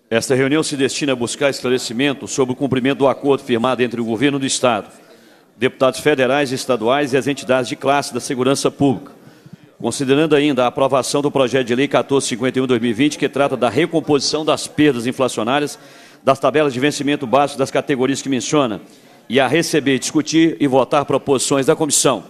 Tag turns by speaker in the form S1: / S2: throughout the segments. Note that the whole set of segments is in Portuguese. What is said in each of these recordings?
S1: Esta reunião se destina a buscar esclarecimento sobre o cumprimento do acordo firmado entre o Governo do Estado, deputados federais e estaduais e as entidades de classe da segurança pública, considerando ainda a aprovação do projeto de lei 1451/2020, que trata da recomposição das perdas inflacionárias das tabelas de vencimento básico das categorias que menciona, e a receber, discutir e votar proposições da comissão.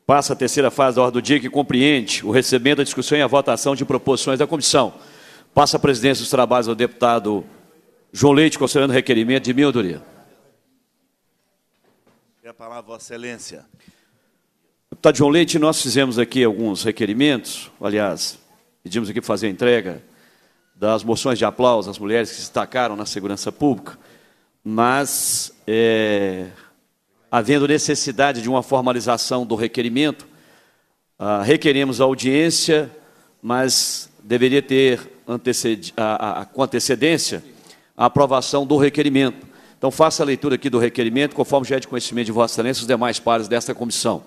S1: Passa a terceira fase da ordem do dia, que compreende o recebimento, a discussão e a votação de proposições da comissão. Passa a presidência dos trabalhos ao deputado João Leite, considerando o requerimento de minha autoria.
S2: Tem a palavra, Vossa Excelência.
S1: Deputado João Leite, nós fizemos aqui alguns requerimentos, aliás, pedimos aqui para fazer a entrega das moções de aplauso às mulheres que se destacaram na segurança pública, mas, havendo necessidade de uma formalização do requerimento, requeremos a audiência, mas deveria ter com antecedência a aprovação do requerimento. Então, faça a leitura aqui do requerimento, conforme já é de conhecimento de Vossa Excelência, os demais pares desta comissão.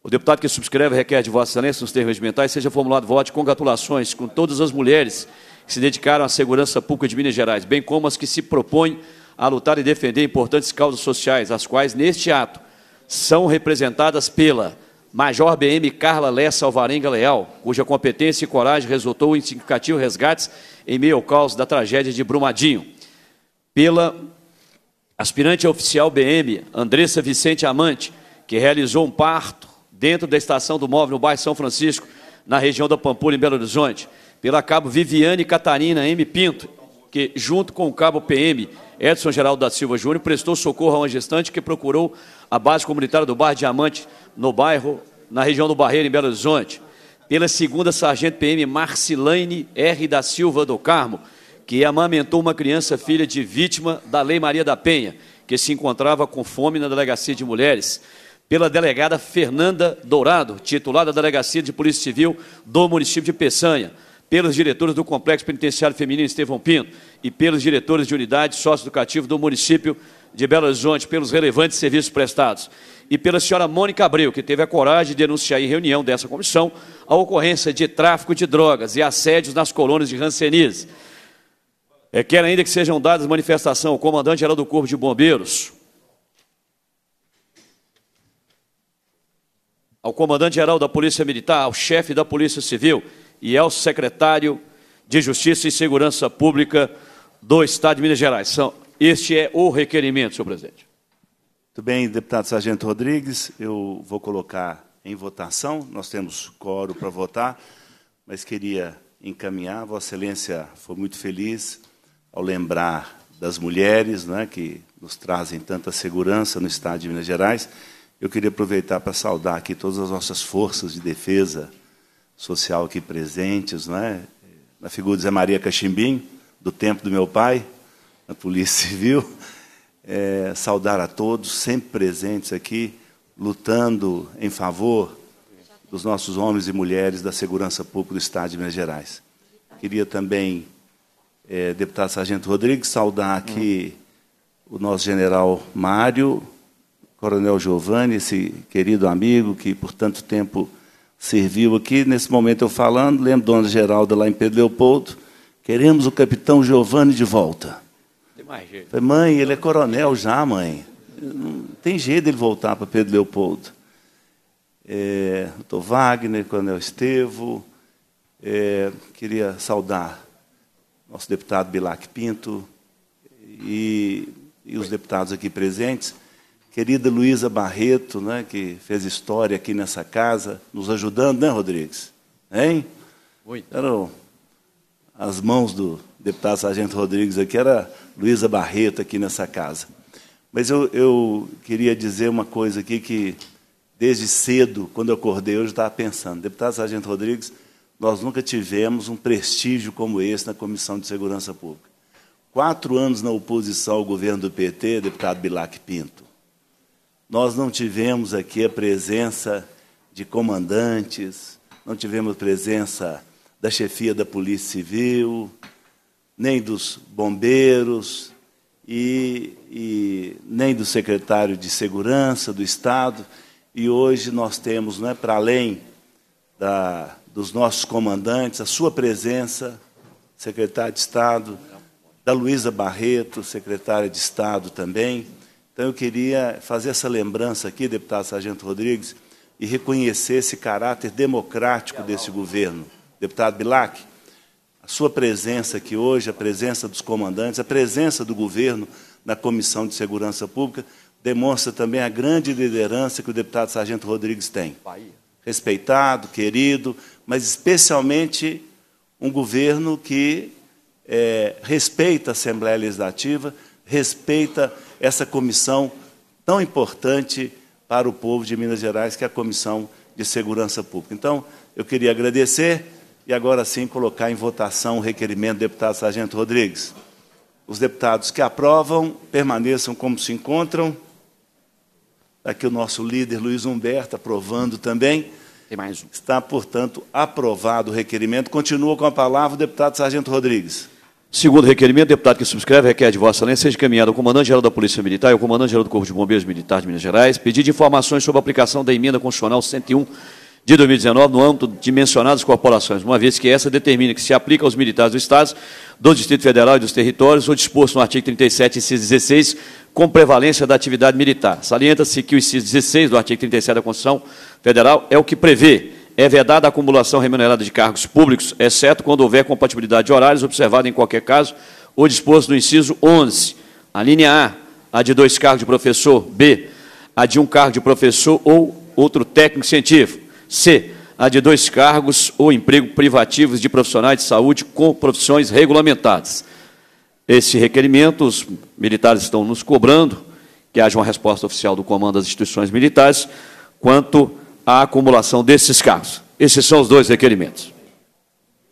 S1: O deputado que subscreve requer de Vossa Excelência, nos termos regimentais, seja formulado voto de congratulações com todas as mulheres que se dedicaram à segurança pública de Minas Gerais, bem como as que se propõem a lutar e defender importantes causas sociais, as quais, neste ato, são representadas pela Major BM Carla Lessa Alvarenga Leal, cuja competência e coragem resultou em significativos resgates em meio ao caos da tragédia de Brumadinho. Pela aspirante oficial BM Andressa Vicente Amante, que realizou um parto dentro da estação do móvel no bairro São Francisco, na região da Pampulha, em Belo Horizonte. Pela cabo Viviane Catarina M. Pinto, que, junto com o cabo PM Edson Geraldo da Silva Júnior, prestou socorro a uma gestante que procurou a base comunitária do bairro Diamante, na região do Barreiro, em Belo Horizonte. Pela segunda sargento PM Marcilaine R. da Silva do Carmo, que amamentou uma criança filha de vítima da Lei Maria da Penha, que se encontrava com fome na Delegacia de Mulheres. Pela delegada Fernanda Dourado, titular da Delegacia de Polícia Civil do município de Peçanha, pelos diretores do Complexo Penitenciário Feminino Estevão Pinto e pelos diretores de unidade socioeducativa do município de Belo Horizonte, pelos relevantes serviços prestados, e pela senhora Mônica Abreu, que teve a coragem de denunciar em reunião dessa comissão a ocorrência de tráfico de drogas e assédios nas colônias de Hanseníase. Quer ainda que sejam dadas manifestação ao comandante-geral do Corpo de Bombeiros, ao comandante-geral da Polícia Militar, ao chefe da Polícia Civil e ao secretário de Justiça e Segurança Pública do Estado de Minas Gerais. Este é o requerimento, senhor presidente.
S2: Muito bem, deputado Sargento Rodrigues, eu vou colocar em votação. Nós temos quórum para votar, mas queria encaminhar. Vossa Excelência foi muito feliz ao lembrar das mulheres, né, que nos trazem tanta segurança no Estado de Minas Gerais. Eu queria aproveitar para saudar aqui todas as nossas forças de defesa social aqui presentes, né? Na figura de Zé Maria Cachimbim, do tempo do meu pai, na Polícia Civil. Saudar a todos, sempre presentes aqui, lutando em favor dos nossos homens e mulheres da segurança pública do Estado de Minas Gerais. Queria também, deputado Sargento Rodrigues, saudar aqui o nosso general Mário, Coronel Giovanni, esse querido amigo que por tanto tempo serviu aqui. Nesse momento eu falando, lembro Dona Geralda lá em Pedro Leopoldo, queremos o capitão Giovanni de volta.
S1: Tem mais jeito.
S2: Falei, mãe, ele é coronel já, mãe. Não tem jeito dele voltar para Pedro Leopoldo. Doutor Wagner, Coronel Estevo, queria saudar nosso deputado Bilac Pinto e os deputados aqui presentes. Querida Luísa Barreto, né, que fez história aqui nessa casa, nos ajudando, né, Rodrigues? Hein?
S1: Muito.
S2: Eram as mãos do deputado Sargento Rodrigues aqui, era Luísa Barreto aqui nessa casa. Mas eu queria dizer uma coisa aqui que, desde cedo, quando eu acordei, eu já estava pensando. Deputado Sargento Rodrigues, nós nunca tivemos um prestígio como esse na Comissão de Segurança Pública. 4 anos na oposição ao governo do PT, deputado Bilac Pinto. Nós não tivemos aqui a presença de comandantes, não tivemos a presença da chefia da Polícia Civil, nem dos bombeiros e nem do secretário de Segurança do Estado. E hoje nós temos, para além dos nossos comandantes, a sua presença, secretário de Estado, da Luísa Barreto, secretária de Estado também. Então, eu queria fazer essa lembrança aqui, deputado Sargento Rodrigues, e reconhecer esse caráter democrático desse governo. Deputado Bilac, a sua presença aqui hoje, a presença dos comandantes, a presença do governo na Comissão de Segurança Pública, demonstra também a grande liderança que o deputado Sargento Rodrigues tem. Respeitado, querido, mas especialmente um governo que respeita a Assembleia Legislativa, respeita essa comissão tão importante para o povo de Minas Gerais, que é a Comissão de Segurança Pública. Então, eu queria agradecer e agora sim colocar em votação o requerimento do deputado Sargento Rodrigues. Os deputados que aprovam permaneçam como se encontram. Aqui o nosso líder, Luiz Humberto, aprovando também.
S1: Tem mais um.
S2: Está, portanto, aprovado o requerimento. Continua com a palavra o deputado Sargento Rodrigues.
S1: Segundo requerimento, o deputado que subscreve requer de Vossa Excelência seja encaminhado ao Comandante-Geral da Polícia Militar e ao Comandante-Geral do Corpo de Bombeiros Militar de Minas Gerais pedido de informações sobre a aplicação da Emenda Constitucional 101 de 2019 no âmbito de mencionadas corporações, uma vez que essa determina que se aplica aos militares do Estado, do Distrito Federal e dos territórios, o disposto no artigo 37, inciso 16, com prevalência da atividade militar. Salienta-se que o inciso 16 do artigo 37 da Constituição Federal é o que prevê: é vedada a acumulação remunerada de cargos públicos, exceto quando houver compatibilidade de horários, observado em qualquer caso o disposto no inciso 11. A linha A de 2 cargos de professor; B, a de 1 cargo de professor ou outro técnico científico; C, a de 2 cargos ou emprego privativos de profissionais de saúde com profissões regulamentadas. Esse requerimento, os militares estão nos cobrando que haja uma resposta oficial do comando das instituições militares quanto à acumulação desses cargos. Esses são os 2 requerimentos.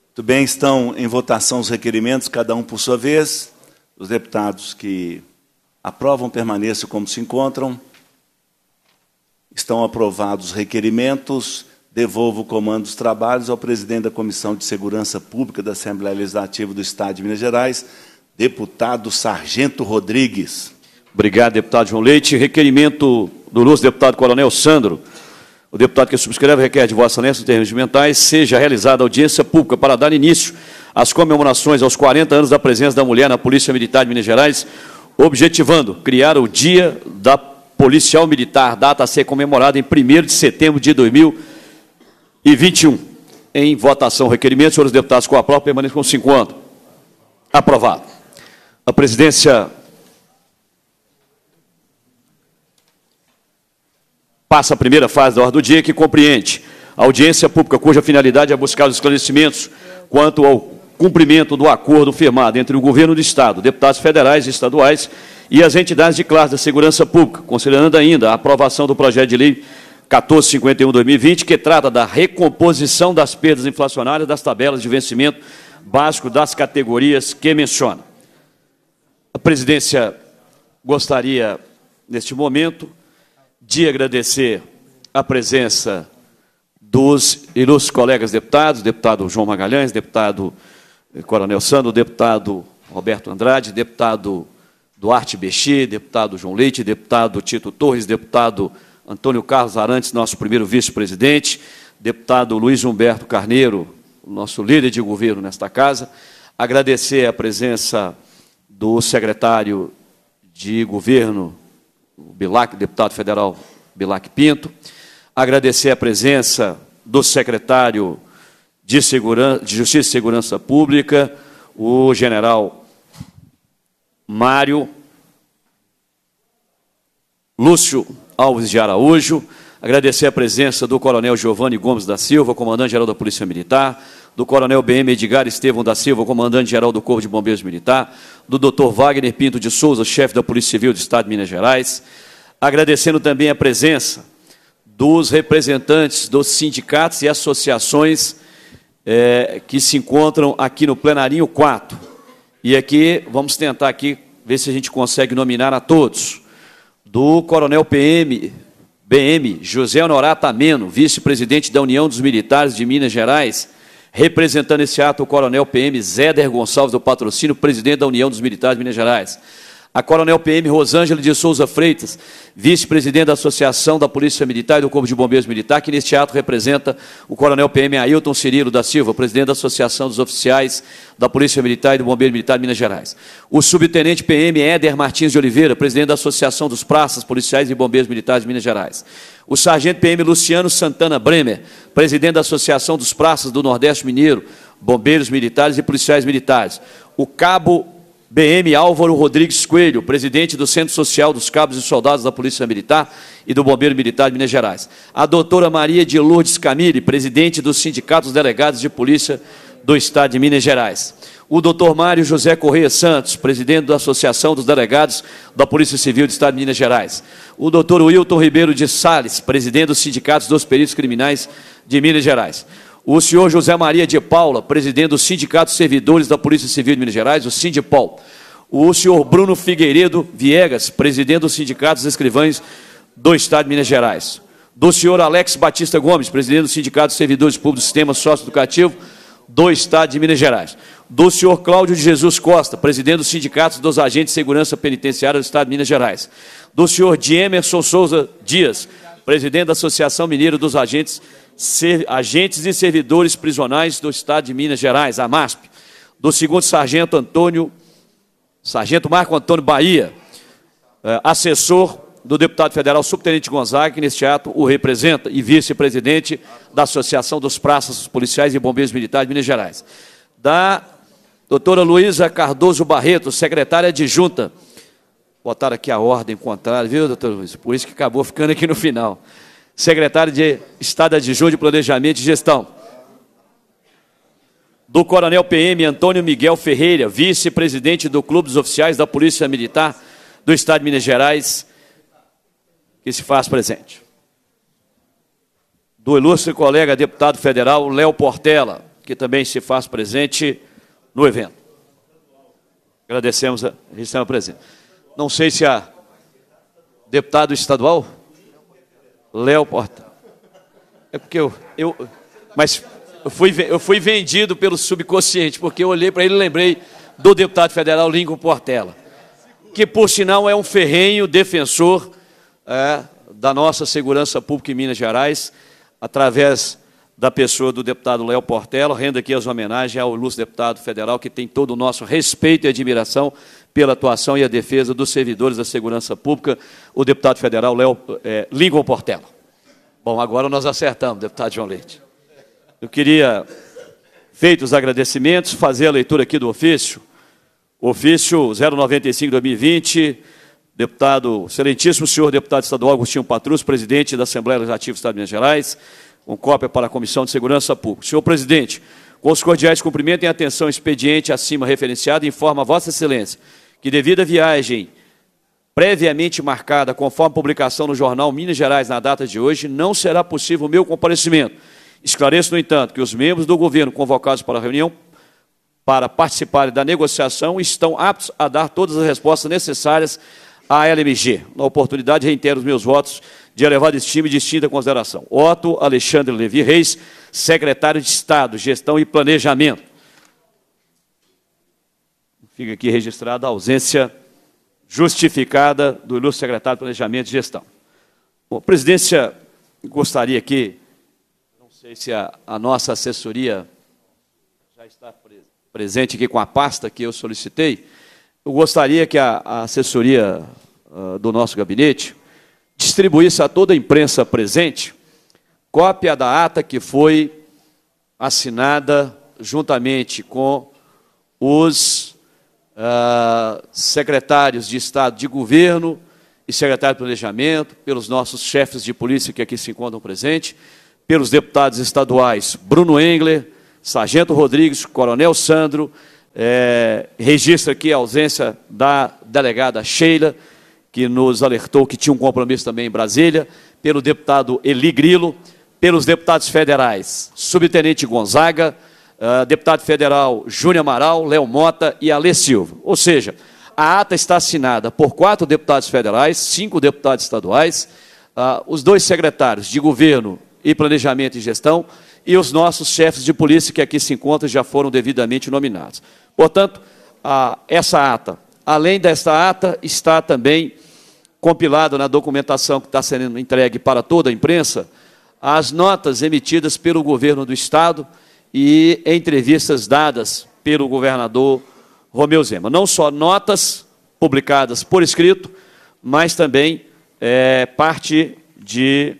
S2: Muito bem, estão em votação os requerimentos, cada um por sua vez. Os deputados que aprovam permaneçam como se encontram. Estão aprovados os requerimentos. Devolvo o comando dos trabalhos ao presidente da Comissão de Segurança Pública da Assembleia Legislativa do Estado de Minas Gerais, deputado Sargento Rodrigues.
S1: Obrigado, deputado João Leite. Requerimento do ilustre deputado Coronel Sandro. O deputado que subscreve requer de Vossa Excelência, em termos regimentais, seja realizada audiência pública para dar início às comemorações aos 40 anos da presença da mulher na Polícia Militar de Minas Gerais, objetivando criar o Dia da Policial Militar, data a ser comemorada em 1º de setembro de 2021. Em votação, requerimento, senhores deputados, com a prova, permaneçam como se encontram. Aprovado. A presidência passa a primeira fase da ordem do dia, que compreende a audiência pública, cuja finalidade é buscar os esclarecimentos quanto ao cumprimento do acordo firmado entre o Governo do Estado, deputados federais e estaduais e as entidades de classe da segurança pública, considerando ainda a aprovação do projeto de lei 1451/2020, que trata da recomposição das perdas inflacionárias das tabelas de vencimento básico das categorias que menciona. A presidência gostaria, neste momento, de agradecer a presença dos ilustres colegas deputados, deputado João Magalhães, deputado Coronel Sandro, deputado Roberto Andrade, deputado Duarte Bexi, deputado João Leite, deputado Tito Torres, deputado Antônio Carlos Arantes, nosso primeiro vice-presidente, deputado Luiz Humberto Carneiro, nosso líder de governo nesta casa, agradecer a presença do secretário de governo, o Bilac, deputado federal Bilac Pinto, agradecer a presença do secretário de Justiça e Segurança Pública, o general Mário Lúcio Alves de Araújo, agradecer a presença do coronel Giovanni Gomes da Silva, comandante-geral da Polícia Militar, do coronel BM Edgar Estevão da Silva, comandante-geral do Corpo de Bombeiros Militar, do Dr. Wagner Pinto de Souza, chefe da Polícia Civil do Estado de Minas Gerais, agradecendo também a presença dos representantes dos sindicatos e associações que se encontram aqui no plenarinho 4. E aqui, vamos tentar aqui ver se a gente consegue nominar a todos. Do coronel BM José Honorato Ameno, vice-presidente da União dos Militares de Minas Gerais, representando esse ato o coronel PM Zéder Gonçalves do Patrocínio, presidente da União dos Militares de Minas Gerais. A Coronel PM Rosângela de Souza Freitas, vice-presidente da Associação da Polícia Militar e do Corpo de Bombeiros Militar, que neste ato representa o Coronel PM Ailton Cirilo da Silva, presidente da Associação dos Oficiais da Polícia Militar e do Bombeiro Militar de Minas Gerais. O subtenente PM Éder Martins de Oliveira, presidente da Associação dos Praças, Policiais e Bombeiros Militares de Minas Gerais. O sargento PM Luciano Santana Bremer, presidente da Associação dos Praças do Nordeste Mineiro, Bombeiros Militares e Policiais Militares. O cabo BM Álvaro Rodrigues Coelho, presidente do Centro Social dos Cabos e Soldados da Polícia Militar e do Bombeiro Militar de Minas Gerais. A doutora Maria de Lourdes Camille, presidente do Sindicato dos Delegados de Polícia do Estado de Minas Gerais. O doutor Mário José Correia Santos, presidente da Associação dos Delegados da Polícia Civil do Estado de Minas Gerais. O doutor Wilton Ribeiro de Sales, presidente dos Sindicatos dos Peritos Criminais de Minas Gerais. O senhor José Maria de Paula, presidente do Sindicato dos Servidores da Polícia Civil de Minas Gerais, o Sindipol. O senhor Bruno Figueiredo Viegas, presidente do Sindicato dos Escrivães do Estado de Minas Gerais. Do senhor Alex Batista Gomes, presidente do Sindicato dos Servidores Públicos do Sistema Socioeducativo do Estado de Minas Gerais. Do senhor Cláudio de Jesus Costa, presidente do Sindicato dos Agentes de Segurança Penitenciária do Estado de Minas Gerais. Do senhor Diemerson Souza Dias, presidente da Associação Mineira dos Agentes e Servidores Prisionais do Estado de Minas Gerais, a MASP. Do segundo sargento Marco Antônio Bahia, assessor do deputado federal subtenente Gonzaga, que neste ato o representa, e vice-presidente da Associação dos Praças, Policiais e Bombeiros Militares de Minas Gerais. Da doutora Luísa Cardoso Barreto, secretária adjunta. Botaram aqui a ordem contrária, viu, doutora Luísa? Por isso que acabou ficando aqui no final. Secretário de Estado Adjunto de Planejamento e Gestão. Do Coronel PM Antônio Miguel Ferreira, vice-presidente do Clube dos Oficiais da Polícia Militar do Estado de Minas Gerais, que se faz presente. Do ilustre colega deputado federal Léo Portela, que também se faz presente no evento. Agradecemos a registrar presente. Não sei se a deputado estadual Léo Portela. É porque eu fui vendido pelo subconsciente, porque eu olhei para ele e lembrei do deputado federal Lincoln Portela, que, por sinal, é um ferrenho defensor da nossa segurança pública em Minas Gerais, através da pessoa do deputado Léo Portela. Rendo aqui as homenagens ao ilustre deputado federal, que tem todo o nosso respeito e admiração pela atuação e a defesa dos servidores da segurança pública, o deputado federal Lincoln Portela. Bom, agora nós acertamos, deputado João Leite. Eu queria, feitos os agradecimentos, fazer a leitura aqui do ofício 095/2020, deputado, excelentíssimo senhor deputado estadual Agostinho Patrus, presidente da Assembleia Legislativa do Estado de Minas Gerais, com cópia para a Comissão de Segurança Pública. Senhor presidente, com os cordiais cumprimentos e atenção expediente acima referenciado, informa a Vossa Excelência que, devido à viagem previamente marcada, conforme publicação no jornal Minas Gerais na data de hoje, não será possível o meu comparecimento. Esclareço, no entanto, que os membros do governo convocados para a reunião para participarem da negociação estão aptos a dar todas as respostas necessárias à LMG. Na oportunidade, reitero os meus votos de elevada estima e distinta consideração. Otto Alexandre Levi Reis, secretário de Estado, Gestão e Planejamento. Fica aqui registrada a ausência justificada do ilustre secretário de Planejamento e Gestão. Bom, a presidência gostaria que, não sei se a nossa assessoria já está presente aqui com a pasta que eu solicitei, eu gostaria que a assessoria do nosso gabinete distribuísse a toda a imprensa presente cópia da ata que foi assinada juntamente com os secretários de Estado de Governo e secretário de Planejamento, pelos nossos chefes de polícia que aqui se encontram presentes, pelos deputados estaduais Bruno Engler, Sargento Rodrigues, Coronel Sandro, registra aqui a ausência da delegada Sheila, que nos alertou que tinha um compromisso também em Brasília, pelo deputado Eli Grilo, pelos deputados federais Subtenente Gonzaga, deputado federal Júnior Amaral, Léo Mota e Alê Silva. Ou seja, a ata está assinada por 4 deputados federais, 5 deputados estaduais, os 2 secretários de Governo e Planejamento e Gestão e os nossos chefes de polícia que aqui se encontram já foram devidamente nominados. Portanto, essa ata além desta ata, está também compilado na documentação que está sendo entregue para toda a imprensa, as notas emitidas pelo governo do Estado e entrevistas dadas pelo governador Romeu Zema. Não só notas publicadas por escrito, mas também parte de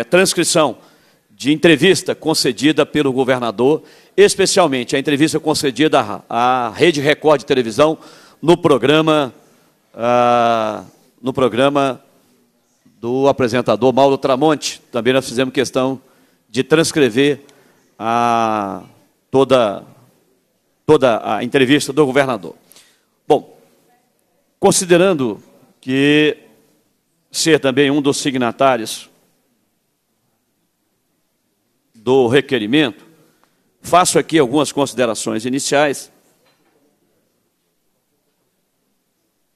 S1: transcrição de entrevista concedida pelo governador, especialmente a entrevista concedida à Rede Record de televisão no programa do apresentador Mauro Tramonte. Também nós fizemos questão de transcrever toda a entrevista do governador. Bom, considerando que ser também um dos signatários do requerimento, faço aqui algumas considerações iniciais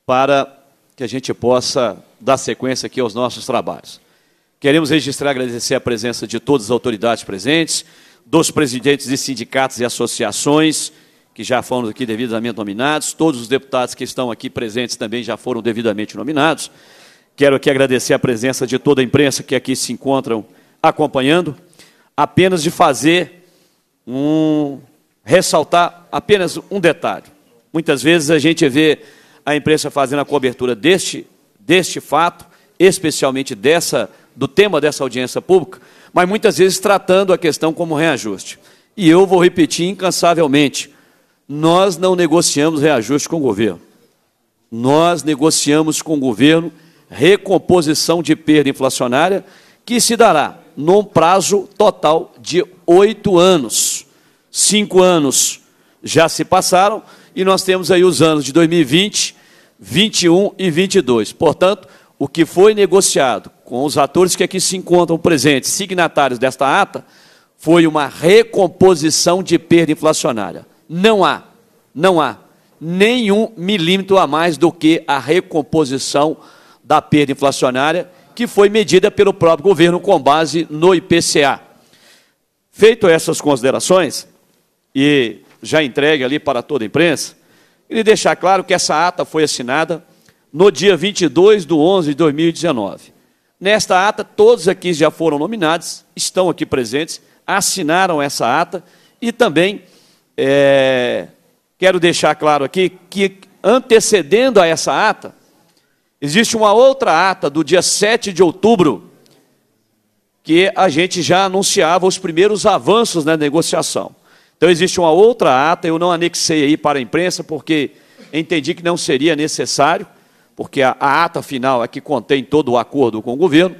S1: para que a gente possa dar sequência aqui aos nossos trabalhos. Queremos registrar e agradecer a presença de todas as autoridades presentes, dos presidentes de sindicatos e associações, que já foram aqui devidamente nominados, todos os deputados que estão aqui presentes também já foram devidamente nominados. Quero aqui agradecer a presença de toda a imprensa que aqui se encontram acompanhando, apenas de ressaltar apenas um detalhe. Muitas vezes a gente vê a imprensa fazendo a cobertura deste fato, especialmente do tema dessa audiência pública, mas muitas vezes tratando a questão como reajuste. E eu vou repetir incansavelmente, nós não negociamos reajuste com o governo. Nós negociamos com o governo recomposição de perda inflacionária que se dará num prazo total de 8 anos. 5 anos já se passaram e nós temos aí os anos de 2020, 21 e 22. Portanto, o que foi negociado com os atores que aqui se encontram presentes, signatários desta ata, foi uma recomposição de perda inflacionária. Não há nenhum milímetro a mais do que a recomposição da perda inflacionária, que foi medida pelo próprio governo com base no IPCA. Feito essas considerações, e já entregue ali para toda a imprensa, queria deixar claro que essa ata foi assinada no dia 22/11/2019. Nesta ata, todos aqui já foram nominados, estão aqui presentes, assinaram essa ata e também quero deixar claro aqui que, antecedendo a essa ata, existe uma outra ata do dia 7 de outubro, que a gente já anunciava os primeiros avanços na negociação. Então, existe uma outra ata, eu não anexei aí para a imprensa, porque entendi que não seria necessário, porque a ata final é que contém todo o acordo com o governo.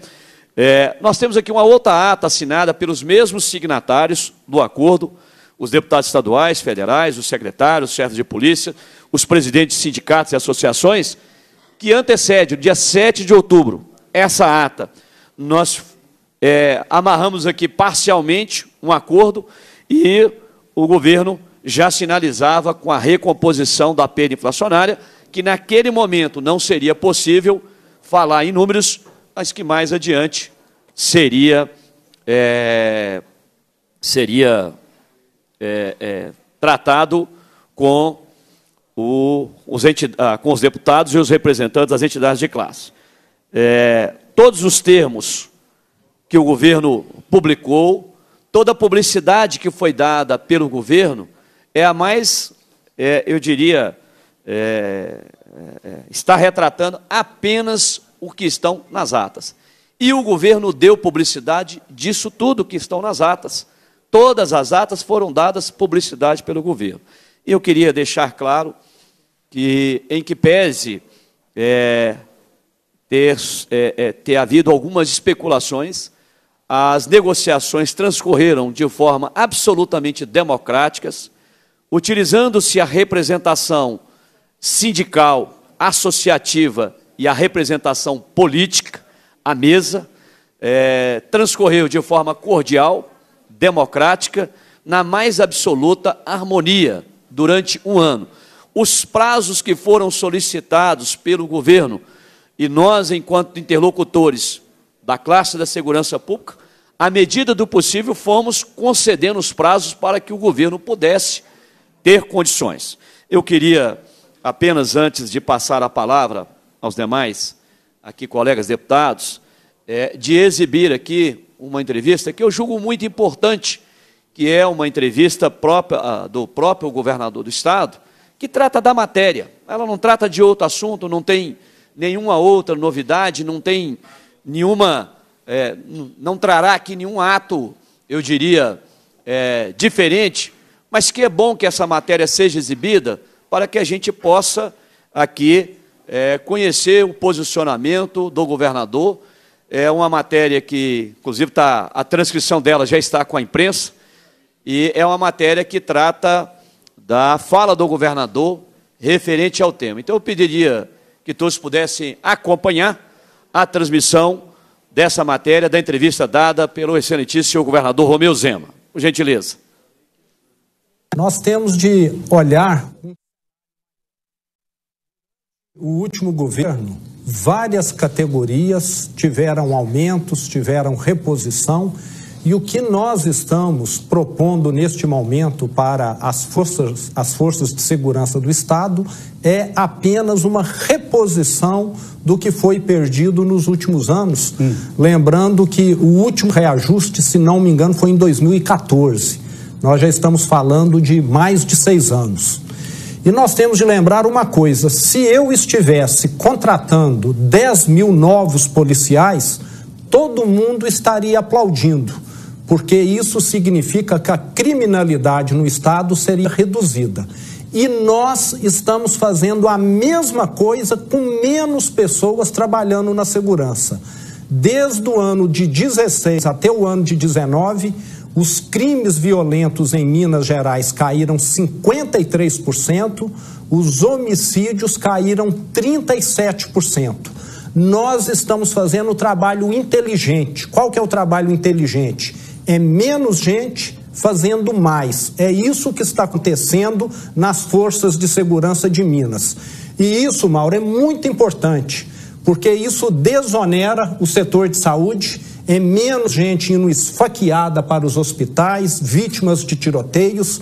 S1: Nós temos aqui uma outra ata assinada pelos mesmos signatários do acordo, os deputados estaduais, federais, os secretários, os chefes de polícia, os presidentes de sindicatos e associações, que antecede o dia 7 de outubro, essa ata. Nós amarramos aqui parcialmente um acordo e o governo já sinalizava com a recomposição da perda inflacionária, que naquele momento não seria possível falar em números, mas que mais adiante seria tratado com os deputados e os representantes das entidades de classe. Todos os termos que o governo publicou, toda a publicidade que foi dada pelo governo é a mais, eu diria, está retratando apenas o que estão nas atas. E o governo deu publicidade disso tudo que estão nas atas. Todas as atas foram dadas publicidade pelo governo. E eu queria deixar claro que, em que pese ter havido algumas especulações, as negociações transcorreram de forma absolutamente democráticas, utilizando-se a representação sindical, associativa e a representação política, a mesa, transcorreu de forma cordial, democrática, na mais absoluta harmonia, durante um ano. Os prazos que foram solicitados pelo governo, e nós, enquanto interlocutores da classe da segurança pública, à medida do possível, fomos concedendo os prazos para que o governo pudesse ter condições. Eu queria, apenas antes de passar a palavra aos demais, aqui colegas deputados, de exibir aqui uma entrevista que eu julgo muito importante, que é uma entrevista própria, do próprio governador do Estado, que trata da matéria. Ela não trata de outro assunto, não tem nenhuma outra novidade, não tem nenhuma, não trará aqui nenhum ato, eu diria, diferente, mas que é bom que essa matéria seja exibida para que a gente possa aqui conhecer o posicionamento do governador. É uma matéria que, inclusive, a transcrição dela já está com a imprensa, e é uma matéria que trata da fala do governador referente ao tema. Então, eu pediria que todos pudessem acompanhar a transmissão dessa matéria, da entrevista dada pelo excelentíssimo governador Romeu Zema. Por gentileza.
S3: Nós temos de olhar o último governo, várias categorias tiveram aumentos, tiveram reposição, e o que nós estamos propondo neste momento para as forças de segurança do Estado é apenas uma reposição do que foi perdido nos últimos anos. Lembrando que o último reajuste, se não me engano, foi em 2014. Nós já estamos falando de mais de 6 anos. E nós temos de lembrar uma coisa: se eu estivesse contratando 10 mil novos policiais, todo mundo estaria aplaudindo, porque isso significa que a criminalidade no Estado seria reduzida. E nós estamos fazendo a mesma coisa com menos pessoas trabalhando na segurança. Desde o ano de 16 até o ano de 19, os crimes violentos em Minas Gerais caíram 53%, os homicídios caíram 37%. Nós estamos fazendo o trabalho inteligente. Qual que é o trabalho inteligente? É menos gente fazendo mais. É isso que está acontecendo nas forças de segurança de Minas. E isso, Mauro, é muito importante, porque isso desonera o setor de saúde, é menos gente indo esfaqueada para os hospitais, vítimas de tiroteios.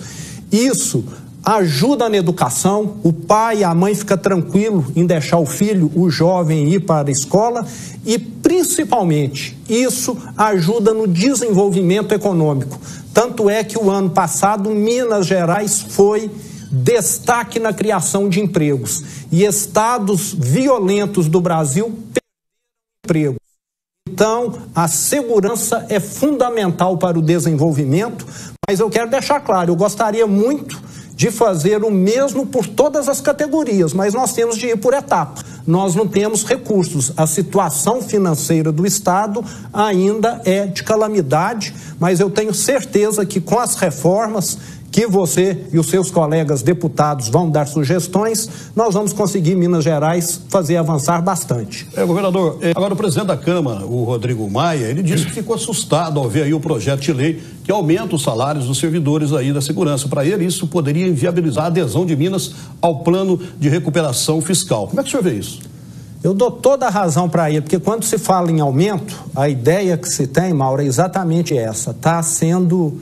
S3: Isso ajuda na educação, o pai e a mãe ficam tranquilos em deixar o filho, o jovem, ir para a escola, e principalmente isso ajuda no desenvolvimento econômico. Tanto é que o ano passado Minas Gerais foi destaque na criação de empregos, e estados violentos do Brasil perderam emprego. Então, a segurança é fundamental para o desenvolvimento, mas eu quero deixar claro, eu gostaria muito de fazer o mesmo por todas as categorias, mas nós temos de ir por etapa. Nós não temos recursos. A situação financeira do Estado ainda é de calamidade, mas eu tenho certeza que com as reformas que você e os seus colegas deputados vão dar sugestões, nós vamos conseguir, Minas Gerais, fazer avançar bastante.
S4: Governador, agora o presidente da Câmara, o Rodrigo Maia, ele disse que ficou assustado ao ver aí o projeto de lei que aumenta os salários dos servidores aí da segurança. Para ele, isso poderia inviabilizar a adesão de Minas ao plano de recuperação fiscal. Como é que o senhor vê isso?
S3: Eu dou toda a razão para ele, porque quando se fala em aumento, a ideia que se tem, Mauro, é exatamente essa. Está sendo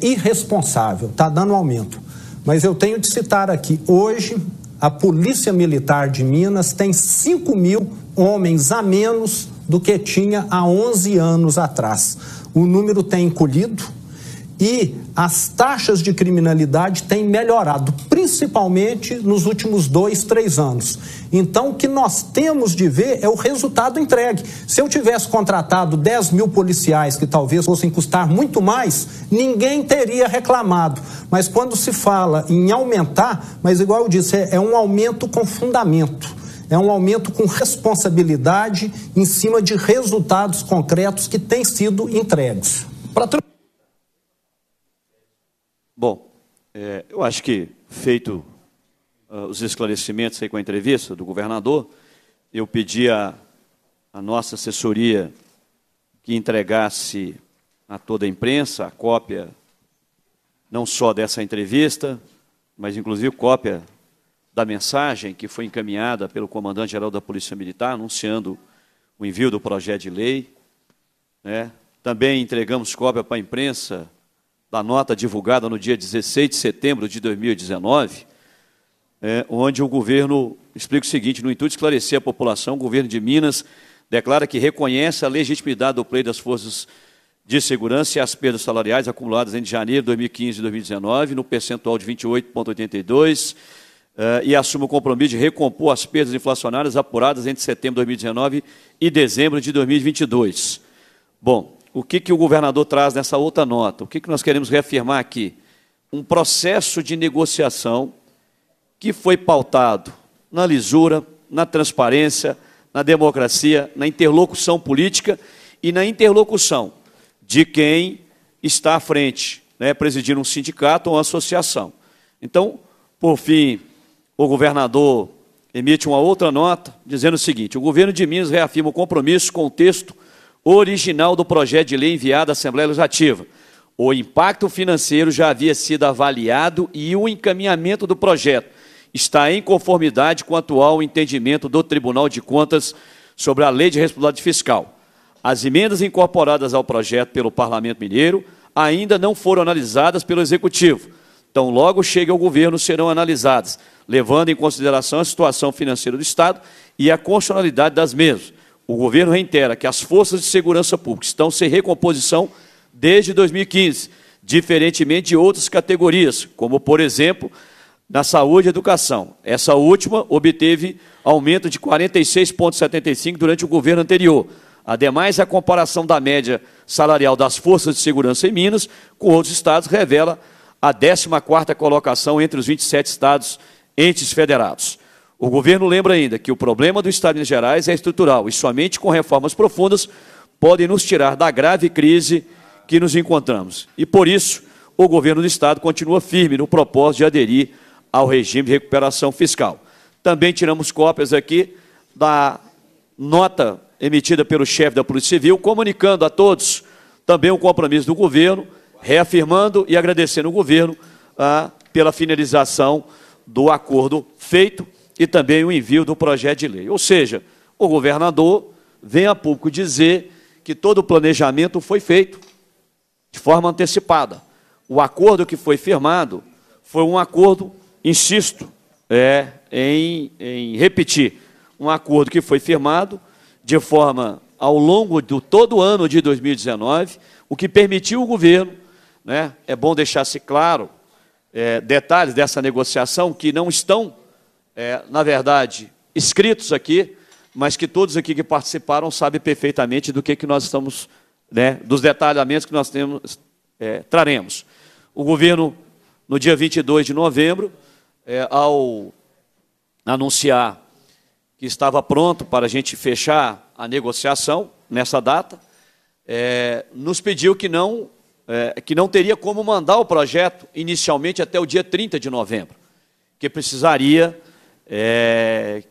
S3: irresponsável, está dando aumento. Mas eu tenho de citar aqui, hoje a Polícia Militar de Minas tem 5 mil homens a menos do que tinha há 11 anos atrás. O número tem encolhido e as taxas de criminalidade têm melhorado, principalmente nos últimos 2, 3 anos. Então, o que nós temos de ver é o resultado entregue. Se eu tivesse contratado 10 mil policiais, que talvez fossem custar muito mais, ninguém teria reclamado. Mas quando se fala em aumentar, mas igual eu disse, é um aumento com fundamento. É um aumento com responsabilidade em cima de resultados concretos que têm sido entregues.
S1: Bom, eu acho que, feito os esclarecimentos aí com a entrevista do governador, eu pedi à nossa assessoria que entregasse a toda a imprensa a cópia não só dessa entrevista, mas inclusive cópia da mensagem que foi encaminhada pelo comandante-geral da Polícia Militar, anunciando o envio do projeto de lei, né? Também entregamos cópia para a imprensa da nota divulgada no dia 16 de setembro de 2019, onde o governo explica o seguinte: no intuito de esclarecer a população, o governo de Minas declara que reconhece a legitimidade do pleito das forças de segurança e as perdas salariais acumuladas entre janeiro de 2015 e 2019, no percentual de 28,82%, e assume o compromisso de recompor as perdas inflacionárias apuradas entre setembro de 2019 e dezembro de 2022. Bom, o que o governador traz nessa outra nota? O que nós queremos reafirmar aqui? Um processo de negociação que foi pautado na lisura, na transparência, na democracia, na interlocução política e na interlocução de quem está à frente, né, presidindo um sindicato ou uma associação. Então, por fim, o governador emite uma outra nota dizendo o seguinte: o governo de Minas reafirma o compromisso com o texto original do projeto de lei enviado à Assembleia Legislativa. O impacto financeiro já havia sido avaliado e o encaminhamento do projeto está em conformidade com o atual entendimento do Tribunal de Contas sobre a Lei de Responsabilidade Fiscal. As emendas incorporadas ao projeto pelo Parlamento Mineiro ainda não foram analisadas pelo Executivo. Então, logo chegue ao governo, serão analisadas, levando em consideração a situação financeira do Estado e a constitucionalidade das mesmas. O governo reitera que as forças de segurança pública estão sem recomposição desde 2015, diferentemente de outras categorias, como, por exemplo, na saúde e educação. Essa última obteve aumento de 46,75% durante o governo anterior. Ademais, a comparação da média salarial das forças de segurança em Minas com outros estados revela a 14ª colocação entre os 27 estados entes federados. O governo lembra ainda que o problema do Estado de Minas Gerais é estrutural e somente com reformas profundas podem nos tirar da grave crise que nos encontramos. E, por isso, o governo do Estado continua firme no propósito de aderir ao regime de recuperação fiscal. Também tiramos cópias aqui da nota emitida pelo chefe da Polícia Civil, comunicando a todos também o compromisso do governo, reafirmando e agradecendo o governo pela finalização do acordo feito e também o envio do projeto de lei. Ou seja, o governador vem a público dizer que todo o planejamento foi feito de forma antecipada. O acordo que foi firmado foi um acordo, insisto em repetir, um acordo que foi firmado de forma ao longo de todo o ano de 2019, o que permitiu o governo, né, é bom deixar-se claro, detalhes dessa negociação que não estão, na verdade, escritos aqui, mas que todos aqui que participaram sabem perfeitamente do que nós estamos, dos detalhamentos que nós traremos. O governo, no dia 22 de novembro, ao anunciar que estava pronto para a gente fechar a negociação nessa data, nos pediu que não teria como mandar o projeto inicialmente até o dia 30 de novembro, que precisaria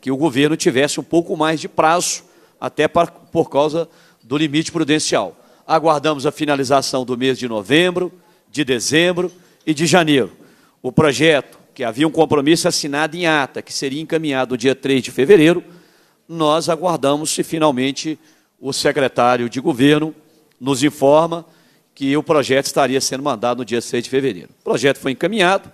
S1: que o governo tivesse um pouco mais de prazo, até por causa do limite prudencial. Aguardamos a finalização do mês de novembro, de dezembro e de janeiro. O projeto, que havia um compromisso assinado em ata, que seria encaminhado no dia 3 de fevereiro, nós aguardamos se finalmente o secretário de governo nos informa que o projeto estaria sendo mandado no dia 6 de fevereiro. O projeto foi encaminhado,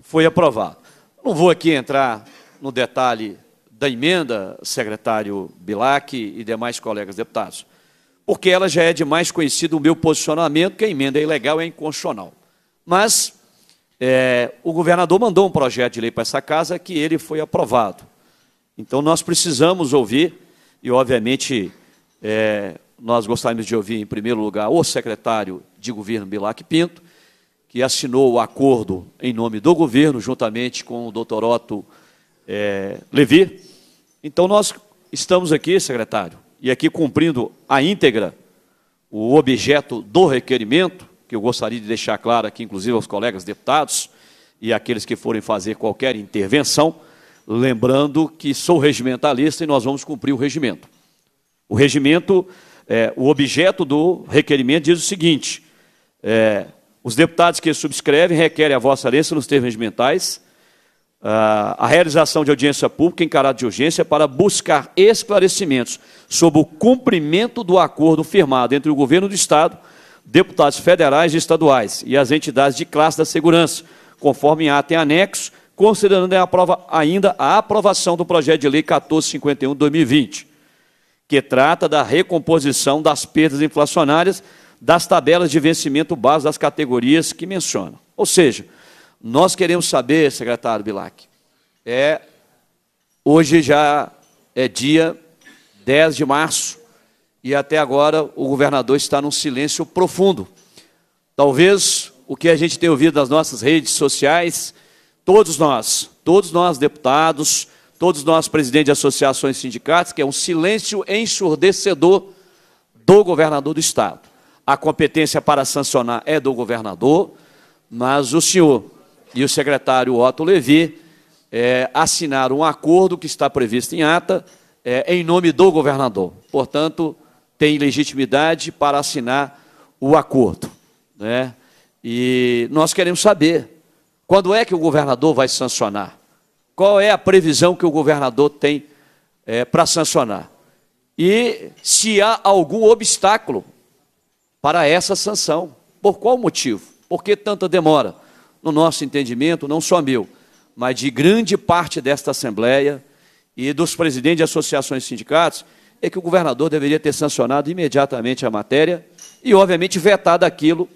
S1: foi aprovado. Não vou aqui entrar no detalhe da emenda, secretário Bilac e demais colegas deputados, porque ela já é demais conhecido o meu posicionamento, que a emenda é ilegal e é inconstitucional. Mas o governador mandou um projeto de lei para essa casa que ele foi aprovado. Então, nós precisamos ouvir, e, obviamente, nós gostaríamos de ouvir, em primeiro lugar, o secretário de governo Bilac Pinto, que assinou o acordo em nome do governo, juntamente com o doutor Otto Levi. Então, nós estamos aqui, secretário, e aqui cumprindo a íntegra o objeto do requerimento, que eu gostaria de deixar claro aqui, inclusive aos colegas deputados e aqueles que forem fazer qualquer intervenção, lembrando que sou regimentalista e nós vamos cumprir o regimento. O regimento, o objeto do requerimento diz o seguinte: os deputados que subscrevem requerem a vossa excelência nos termos regimentais a realização de audiência pública em caráter de urgência para buscar esclarecimentos sobre o cumprimento do acordo firmado entre o governo do Estado, deputados federais e estaduais e as entidades de classe da segurança, conforme em ato em anexo, considerando ainda a aprovação do projeto de lei 1451 de 2020, que trata da recomposição das perdas inflacionárias das tabelas de vencimento base das categorias que mencionam. Ou seja, nós queremos saber, secretário Bilac, hoje já é dia 10 de março e até agora o governador está num silêncio profundo. Talvez o que a gente tem ouvido nas nossas redes sociais, todos nós deputados, todos nós presidentes de associações e sindicatos, que é um silêncio ensurdecedor do governador do Estado. A competência para sancionar é do governador, mas o senhor e o secretário Otto Levi assinaram um acordo que está previsto em ata em nome do governador. Portanto, tem legitimidade para assinar o acordo, né? E nós queremos saber quando é que o governador vai sancionar. Qual é a previsão que o governador tem para sancionar? E se há algum obstáculo para essa sanção. Por qual motivo? Por que tanta demora? No nosso entendimento, não só meu, mas de grande parte desta Assembleia e dos presidentes de associações e sindicatos, é que o governador deveria ter sancionado imediatamente a matéria e, obviamente, vetado aquilo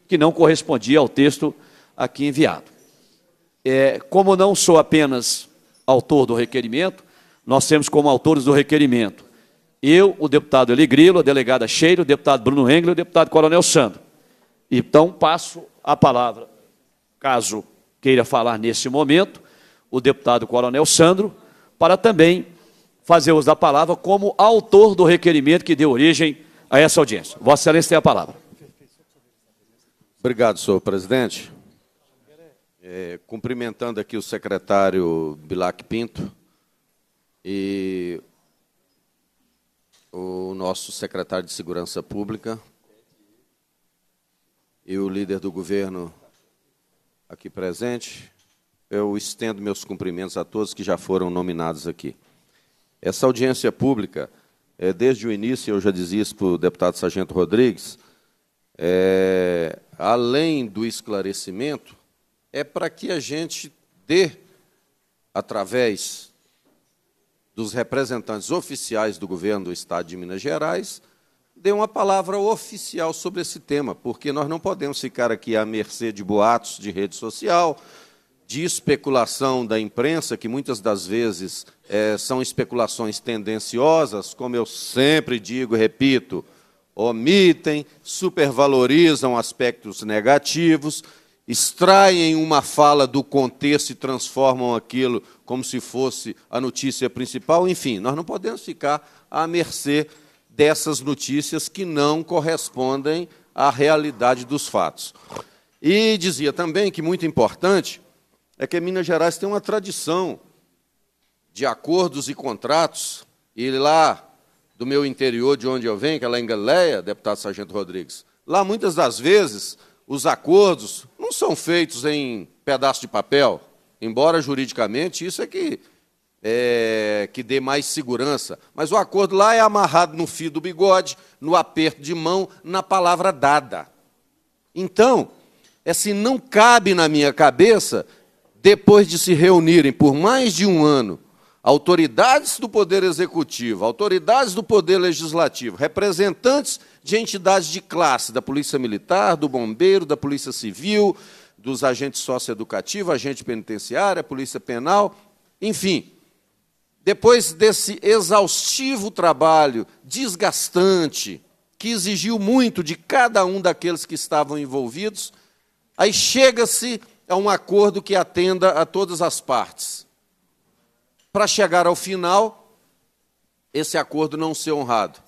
S1: que não correspondia ao texto aqui enviado. Como não sou apenas autor do requerimento, nós temos como autores do requerimento eu, o deputado Eli Grilo, a delegada Sheila, o deputado Bruno Engler e o deputado Coronel Sandro. Então, passo a palavra, caso queira falar nesse momento, o deputado Coronel Sandro, para também fazer uso da palavra como autor do requerimento que deu origem a essa audiência. Vossa Excelência tem a palavra.
S5: Obrigado, senhor presidente. Cumprimentando aqui o secretário Bilac Pinto e o nosso secretário de Segurança Pública e o líder do governo aqui presente, eu estendo meus cumprimentos a todos que já foram nominados aqui. Essa audiência pública, desde o início, eu já dizia isso para o deputado Sargento Rodrigues, além do esclarecimento, é para que a gente dê, através dos representantes oficiais do governo do Estado de Minas Gerais, dê uma palavra oficial sobre esse tema, porque nós não podemos ficar aqui à mercê de boatos de rede social, de especulação da imprensa, que muitas das vezes são especulações tendenciosas, como eu sempre digo e repito, omitem, supervalorizam aspectos negativos, extraem uma fala do contexto e transformam aquilo como se fosse a notícia principal. Enfim, nós não podemos ficar à mercê dessas notícias que não correspondem à realidade dos fatos. E dizia também que muito importante é que Minas Gerais tem uma tradição de acordos e contratos, e lá do meu interior, de onde eu venho, que é lá em Galileia, deputado Sargento Rodrigues, lá muitas das vezes os acordos não são feitos em pedaço de papel, embora juridicamente isso que dê mais segurança. Mas o acordo lá é amarrado no fio do bigode, no aperto de mão, na palavra dada. Então, se não cabe na minha cabeça, depois de se reunirem por mais de um ano, autoridades do Poder Executivo, autoridades do Poder Legislativo, representantes de entidades de classe, da Polícia Militar, do Bombeiro, da Polícia Civil, dos agentes socioeducativos, agente penitenciário, Polícia Penal, enfim, depois desse exaustivo trabalho, desgastante, que exigiu muito de cada um daqueles que estavam envolvidos, aí chega-se a um acordo que atenda a todas as partes. Para chegar ao final, esse acordo não ser honrado.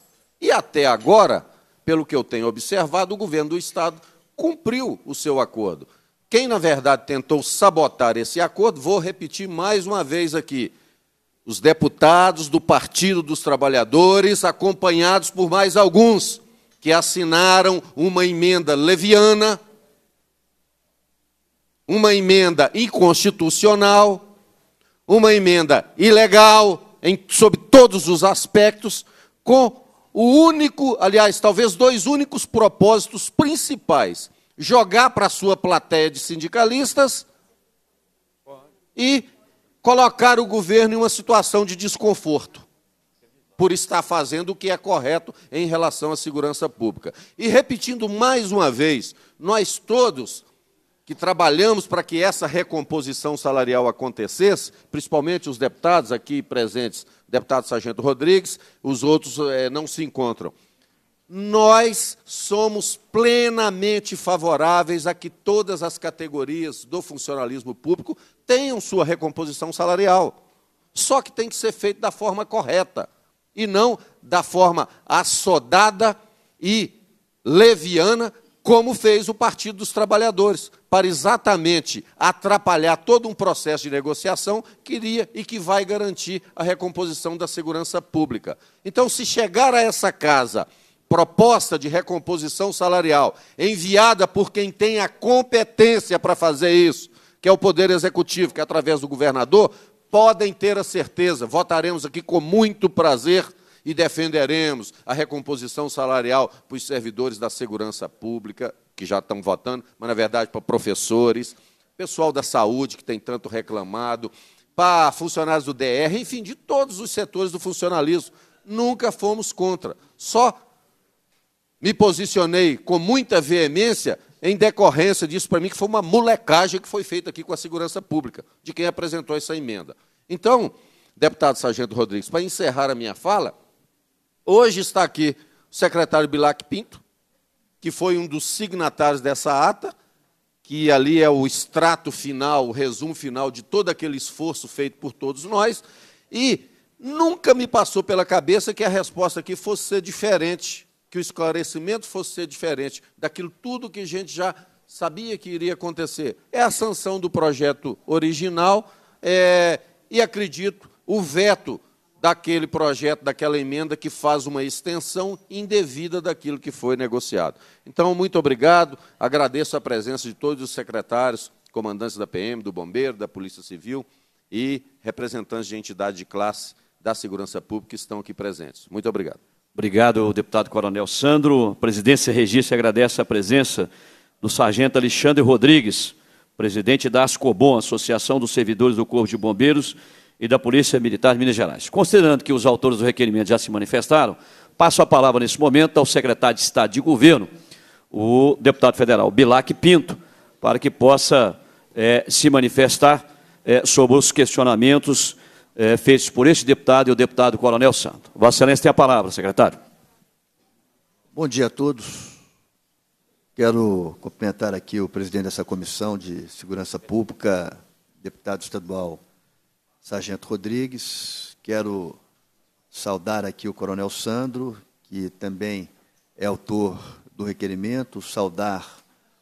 S5: E até agora, pelo que eu tenho observado, o governo do Estado cumpriu o seu acordo. Quem, na verdade, tentou sabotar esse acordo, vou repetir mais uma vez aqui, os deputados do Partido dos Trabalhadores, acompanhados por mais alguns, que assinaram uma emenda leviana, uma emenda inconstitucional, uma emenda ilegal, sob todos os aspectos, com o único, aliás, talvez dois únicos propósitos principais: jogar para a sua plateia de sindicalistas e colocar o governo em uma situação de desconforto, por estar fazendo o que é correto em relação à segurança pública. E repetindo mais uma vez, nós todos que trabalhamos para que essa recomposição salarial acontecesse, principalmente os deputados aqui presentes, deputado Sargento Rodrigues, os outros não se encontram. Nós somos plenamente favoráveis a que todas as categorias do funcionalismo público tenham sua recomposição salarial. Só que tem que ser feito da forma correta, e não da forma assodada e leviana, como fez o Partido dos Trabalhadores, para exatamente atrapalhar todo um processo de negociação que iria e que vai garantir a recomposição da segurança pública. Então, se chegar a essa casa proposta de recomposição salarial, enviada por quem tem a competência para fazer isso, que é o Poder Executivo, que é através do governador, podem ter a certeza, votaremos aqui com muito prazer e defenderemos a recomposição salarial para os servidores da segurança pública, que já estão votando, mas, na verdade, para professores, pessoal da saúde, que tem tanto reclamado, para funcionários do DR, enfim, de todos os setores do funcionalismo. Nunca fomos contra. Só me posicionei com muita veemência em decorrência disso para mim, que foi uma molecagem que foi feita aqui com a segurança pública, de quem apresentou essa emenda. Então, deputado Sargento Rodrigues, para encerrar a minha fala, hoje está aqui o secretário Bilac Pinto, que foi um dos signatários dessa ata, que ali é o extrato final, o resumo final de todo aquele esforço feito por todos nós, e nunca me passou pela cabeça que a resposta aqui fosse ser diferente, que o esclarecimento fosse ser diferente daquilo tudo que a gente já sabia que iria acontecer. É a sanção do projeto original e, acredito, o veto daquele projeto, daquela emenda que faz uma extensão indevida daquilo que foi negociado. Então, muito obrigado, agradeço a presença de todos os secretários, comandantes da PM, do Bombeiro, da Polícia Civil e representantes de entidade de classe da segurança pública que estão aqui presentes. Muito obrigado.
S1: Obrigado, deputado Coronel Sandro. A presidência registra e agradece a presença do sargento Alexandre Rodrigues, presidente da Ascobom, Associação dos Servidores do Corpo de Bombeiros e da Polícia Militar de Minas Gerais. Considerando que os autores do requerimento já se manifestaram, passo a palavra nesse momento ao secretário de Estado de Governo, o deputado federal Bilac Pinto, para que possa se manifestar sobre os questionamentos feitos por este deputado e o deputado Coronel Sandro. Vossa Excelência tem a palavra, secretário.
S6: Bom dia a todos. Quero cumprimentar aqui o presidente dessa Comissão de Segurança Pública, deputado estadual Sargento Rodrigues. Quero saudar aqui o Coronel Sandro, que também é autor do requerimento, saudar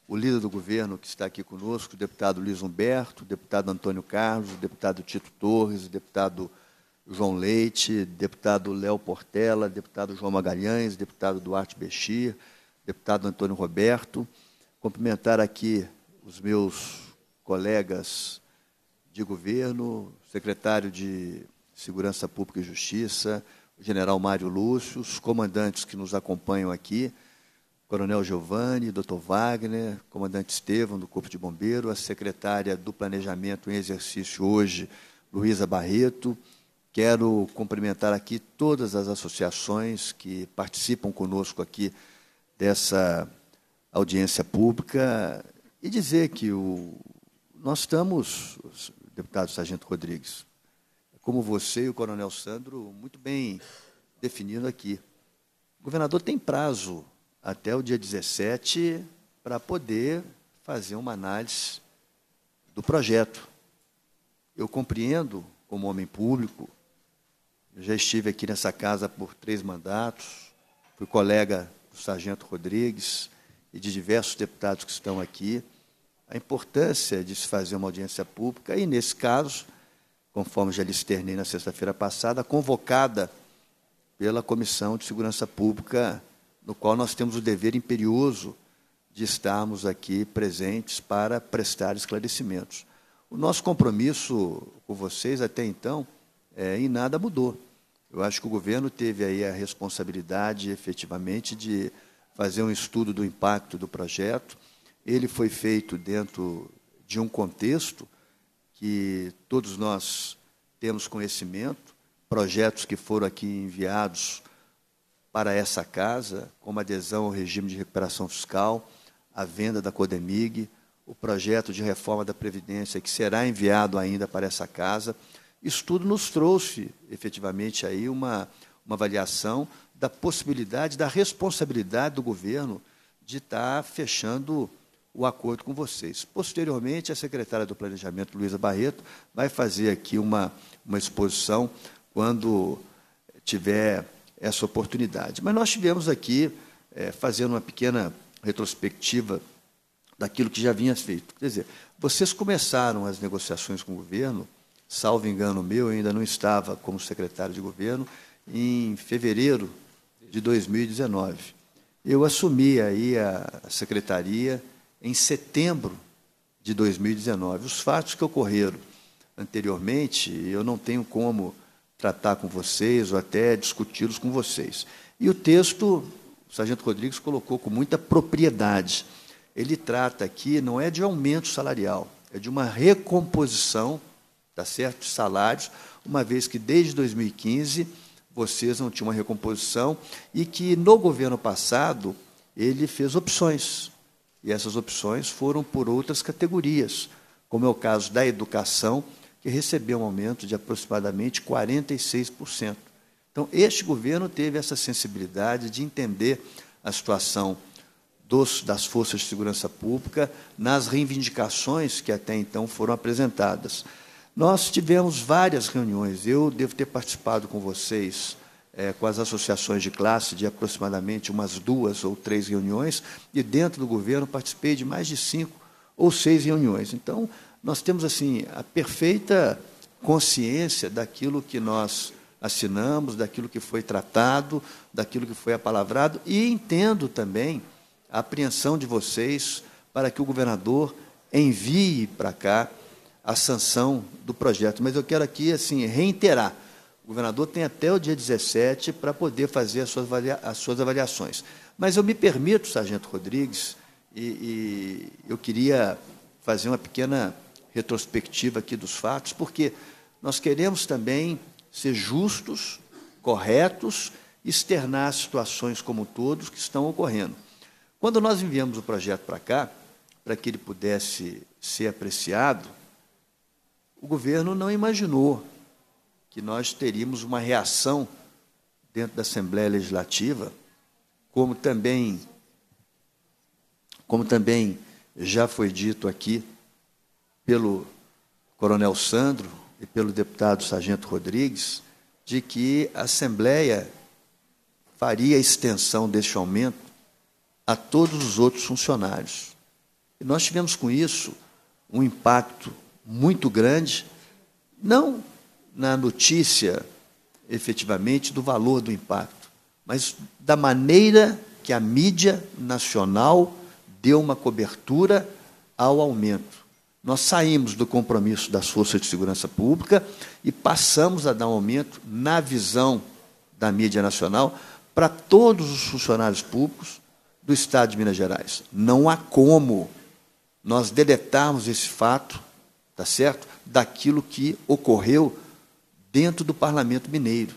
S6: o líder do governo que está aqui conosco, o deputado Luiz Humberto, o deputado Antônio Carlos, o deputado Tito Torres, o deputado João Leite, deputado Léo Portela, deputado João Magalhães, deputado Duarte Bechir, deputado Antônio Roberto. Cumprimentar aqui os meus colegas de governo, secretário de Segurança Pública e Justiça, o general Mário Lúcio, os comandantes que nos acompanham aqui, Coronel Giovanni, Dr. Wagner, comandante Estevão, do Corpo de Bombeiro, a secretária do Planejamento em exercício hoje, Luísa Barreto. Quero cumprimentar aqui todas as associações que participam conosco aqui dessa audiência pública e dizer que nós estamos, deputado Sargento Rodrigues, como você e o Coronel Sandro, muito bem definindo aqui. O governador tem prazo até o dia 17 para poder fazer uma análise do projeto. Eu compreendo, como homem público, eu já estive aqui nessa casa por 3 mandatos, fui colega do Sargento Rodrigues e de diversos deputados que estão aqui, a importância de se fazer uma audiência pública e, nesse caso, conforme já lhe externei na sexta-feira passada, convocada pela Comissão de Segurança Pública, no qual nós temos o dever imperioso de estarmos aqui presentes para prestar esclarecimentos. O nosso compromisso com vocês, até então, em nada mudou. Eu acho que o governo teve aí a responsabilidade, efetivamente, de fazer um estudo do impacto do projeto. Ele foi feito dentro de um contexto que todos nós temos conhecimento, projetos que foram aqui enviados para essa casa, como adesão ao regime de recuperação fiscal, a venda da Codemig, o projeto de reforma da Previdência, que será enviado ainda para essa casa. Isso tudo nos trouxe, efetivamente, aí uma avaliação da possibilidade, da responsabilidade do governo de estar fechando o acordo com vocês. Posteriormente, a secretária do Planejamento, Luísa Barreto, vai fazer aqui uma exposição quando tiver essa oportunidade. Mas nós tivemos aqui, fazendo uma pequena retrospectiva daquilo que já vinha feito. Quer dizer, vocês começaram as negociações com o governo, salvo engano meu, eu ainda não estava como secretário de governo, em fevereiro de 2019. Eu assumi aí a secretaria em setembro de 2019. Os fatos que ocorreram anteriormente, eu não tenho como tratar com vocês ou até discuti-los com vocês. E o texto, o sargento Rodrigues colocou com muita propriedade. Ele trata aqui, não é de aumento salarial, é de uma recomposição, tá certo, de salários, uma vez que desde 2015 vocês não tinham uma recomposição e que no governo passado ele fez opções. E essas opções foram por outras categorias, como é o caso da educação, que recebeu um aumento de aproximadamente 46%. Então, este governo teve essa sensibilidade de entender a situação das forças de segurança pública nas reivindicações que até então foram apresentadas. Nós tivemos várias reuniões, eu devo ter participado com vocês, com as associações de classe, de aproximadamente umas 2 ou 3 reuniões, e dentro do governo participei de mais de 5 ou 6 reuniões. Então, nós temos assim a perfeita consciência daquilo que nós assinamos, daquilo que foi tratado, daquilo que foi apalavrado, e entendo também a apreensão de vocês para que o governador envie para cá a sanção do projeto. Mas eu quero aqui assim reiterar, o governador tem até o dia 17 para poder fazer as suas avaliações. Mas eu me permito, sargento Rodrigues, e eu queria fazer uma pequena retrospectiva aqui dos fatos, porque nós queremos também ser justos, corretos, externar situações como todos que estão ocorrendo. Quando nós enviamos o projeto para cá, para que ele pudesse ser apreciado, o governo não imaginou que nós teríamos uma reação dentro da Assembleia Legislativa, como também já foi dito aqui pelo coronel Sandro e pelo deputado sargento Rodrigues, de que a Assembleia faria a extensão deste aumento a todos os outros funcionários. E nós tivemos com isso um impacto muito grande, não na notícia, efetivamente, do valor do impacto, mas da maneira que a mídia nacional deu uma cobertura ao aumento. Nós saímos do compromisso das forças de segurança pública e passamos a dar um aumento na visão da mídia nacional para todos os funcionários públicos do Estado de Minas Gerais. Não há como nós deletarmos esse fato, tá certo, daquilo que ocorreu dentro do Parlamento Mineiro.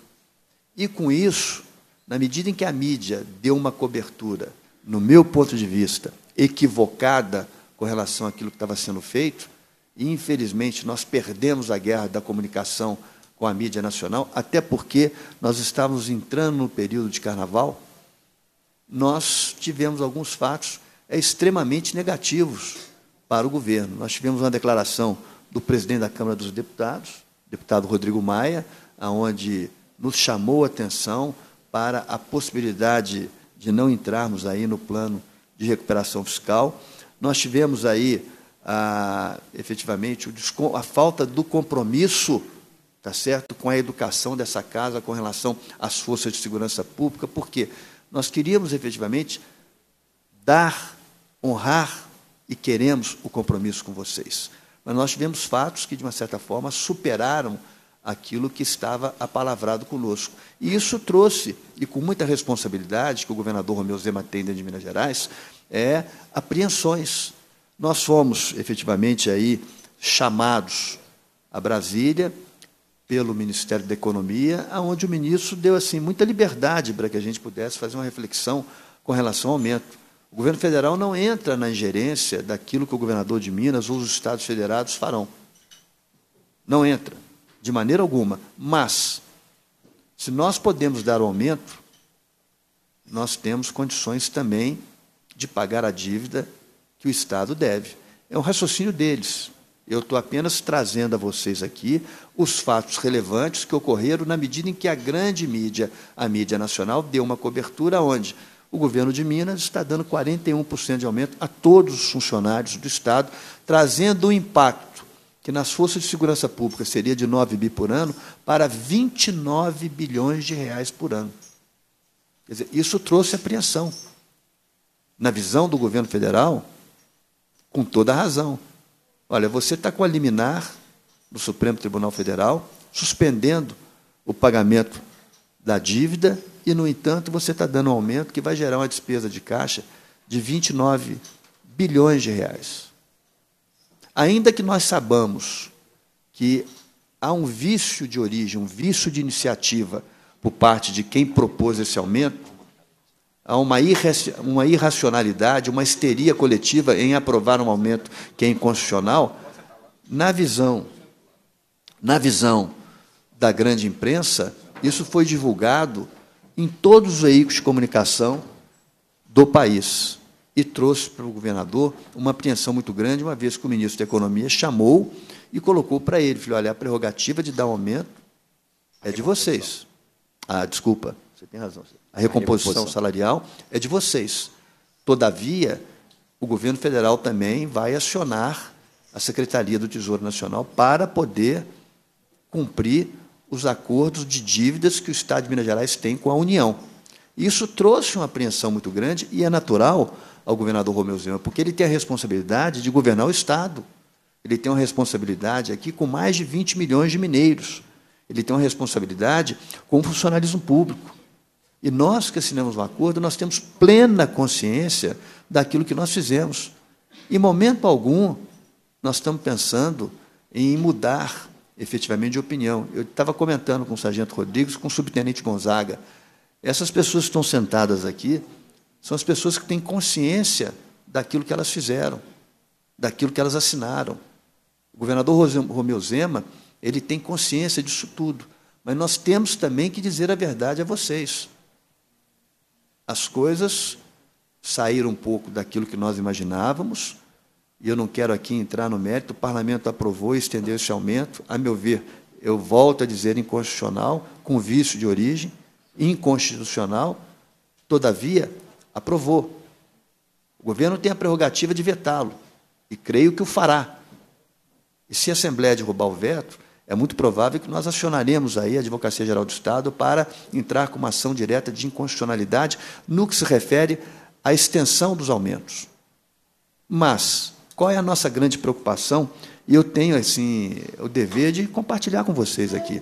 S6: E, com isso, na medida em que a mídia deu uma cobertura, no meu ponto de vista, equivocada com relação àquilo que estava sendo feito, e, infelizmente, nós perdemos a guerra da comunicação com a mídia nacional, até porque nós estávamos entrando no período de carnaval, nós tivemos alguns fatos extremamente negativos para o governo. Nós tivemos uma declaração do presidente da Câmara dos Deputados, deputado Rodrigo Maia, onde nos chamou a atenção para a possibilidade de não entrarmos aí no plano de recuperação fiscal. Nós tivemos aí, efetivamente, a falta do compromisso, tá certo, com a educação dessa casa com relação às forças de segurança pública, porque nós queríamos, efetivamente, honrar e queremos o compromisso com vocês. Mas nós tivemos fatos que, de uma certa forma, superaram aquilo que estava apalavrado conosco. E isso trouxe, e com muita responsabilidade, que o governador Romeu Zema tem dentro de Minas Gerais, apreensões. Nós fomos, efetivamente, aí chamados a Brasília pelo Ministério da Economia, onde o ministro deu assim, muita liberdade para que a gente pudesse fazer uma reflexão com relação ao aumento. O governo federal não entra na ingerência daquilo que o governador de Minas ou os estados federados farão. Não entra, de maneira alguma. Mas, se nós podemos dar o aumento, nós temos condições também de pagar a dívida que o Estado deve. É um raciocínio deles. Eu estou apenas trazendo a vocês aqui os fatos relevantes que ocorreram na medida em que a grande mídia, a mídia nacional, deu uma cobertura onde o governo de Minas está dando 41% de aumento a todos os funcionários do Estado, trazendo um impacto que nas forças de segurança pública seria de 9 bi por ano para 29 bilhões de reais por ano. Quer dizer, isso trouxe apreensão. Na visão do governo federal, com toda a razão. Olha, você está com a liminar do Supremo Tribunal Federal, suspendendo o pagamento da dívida e, no entanto, você está dando um aumento que vai gerar uma despesa de caixa de 29 bilhões de reais. Ainda que nós saibamos que há um vício de origem, um vício de iniciativa por parte de quem propôs esse aumento, há uma irracionalidade, uma histeria coletiva em aprovar um aumento que é inconstitucional, na visão da grande imprensa, isso foi divulgado em todos os veículos de comunicação do país e trouxe para o governador uma apreensão muito grande, uma vez que o ministro da Economia chamou e colocou para ele, falou, olha, a prerrogativa de dar um aumento é de vocês. Ah, desculpa, você tem razão. A recomposição salarial é de vocês. Todavia, o governo federal também vai acionar a Secretaria do Tesouro Nacional para poder cumprir os acordos de dívidas que o Estado de Minas Gerais tem com a União. Isso trouxe uma apreensão muito grande e é natural ao governador Romeu Zema, porque ele tem a responsabilidade de governar o Estado. Ele tem uma responsabilidade aqui com mais de 20 milhões de mineiros. Ele tem uma responsabilidade com o funcionalismo público. E nós que assinamos o acordo, nós temos plena consciência daquilo que nós fizemos. Em momento algum, nós estamos pensando em mudar efetivamente de opinião. Eu estava comentando com o sargento Rodrigues, com o subtenente Gonzaga. Essas pessoas que estão sentadas aqui são as pessoas que têm consciência daquilo que elas fizeram, daquilo que elas assinaram. O governador Romeu Zema, ele tem consciência disso tudo, mas nós temos também que dizer a verdade a vocês. As coisas saíram um pouco daquilo que nós imaginávamos, e eu não quero aqui entrar no mérito, o parlamento aprovou e estendeu esse aumento, a meu ver, eu volto a dizer inconstitucional, com vício de origem, inconstitucional, todavia, aprovou. O governo tem a prerrogativa de vetá-lo, e creio que o fará. E se a Assembleia derrubar o veto, é muito provável que nós acionaremos aí a Advocacia Geral do Estado para entrar com uma ação direta de inconstitucionalidade no que se refere à extensão dos aumentos. Mas qual é a nossa grande preocupação? E eu tenho assim o dever de compartilhar com vocês aqui.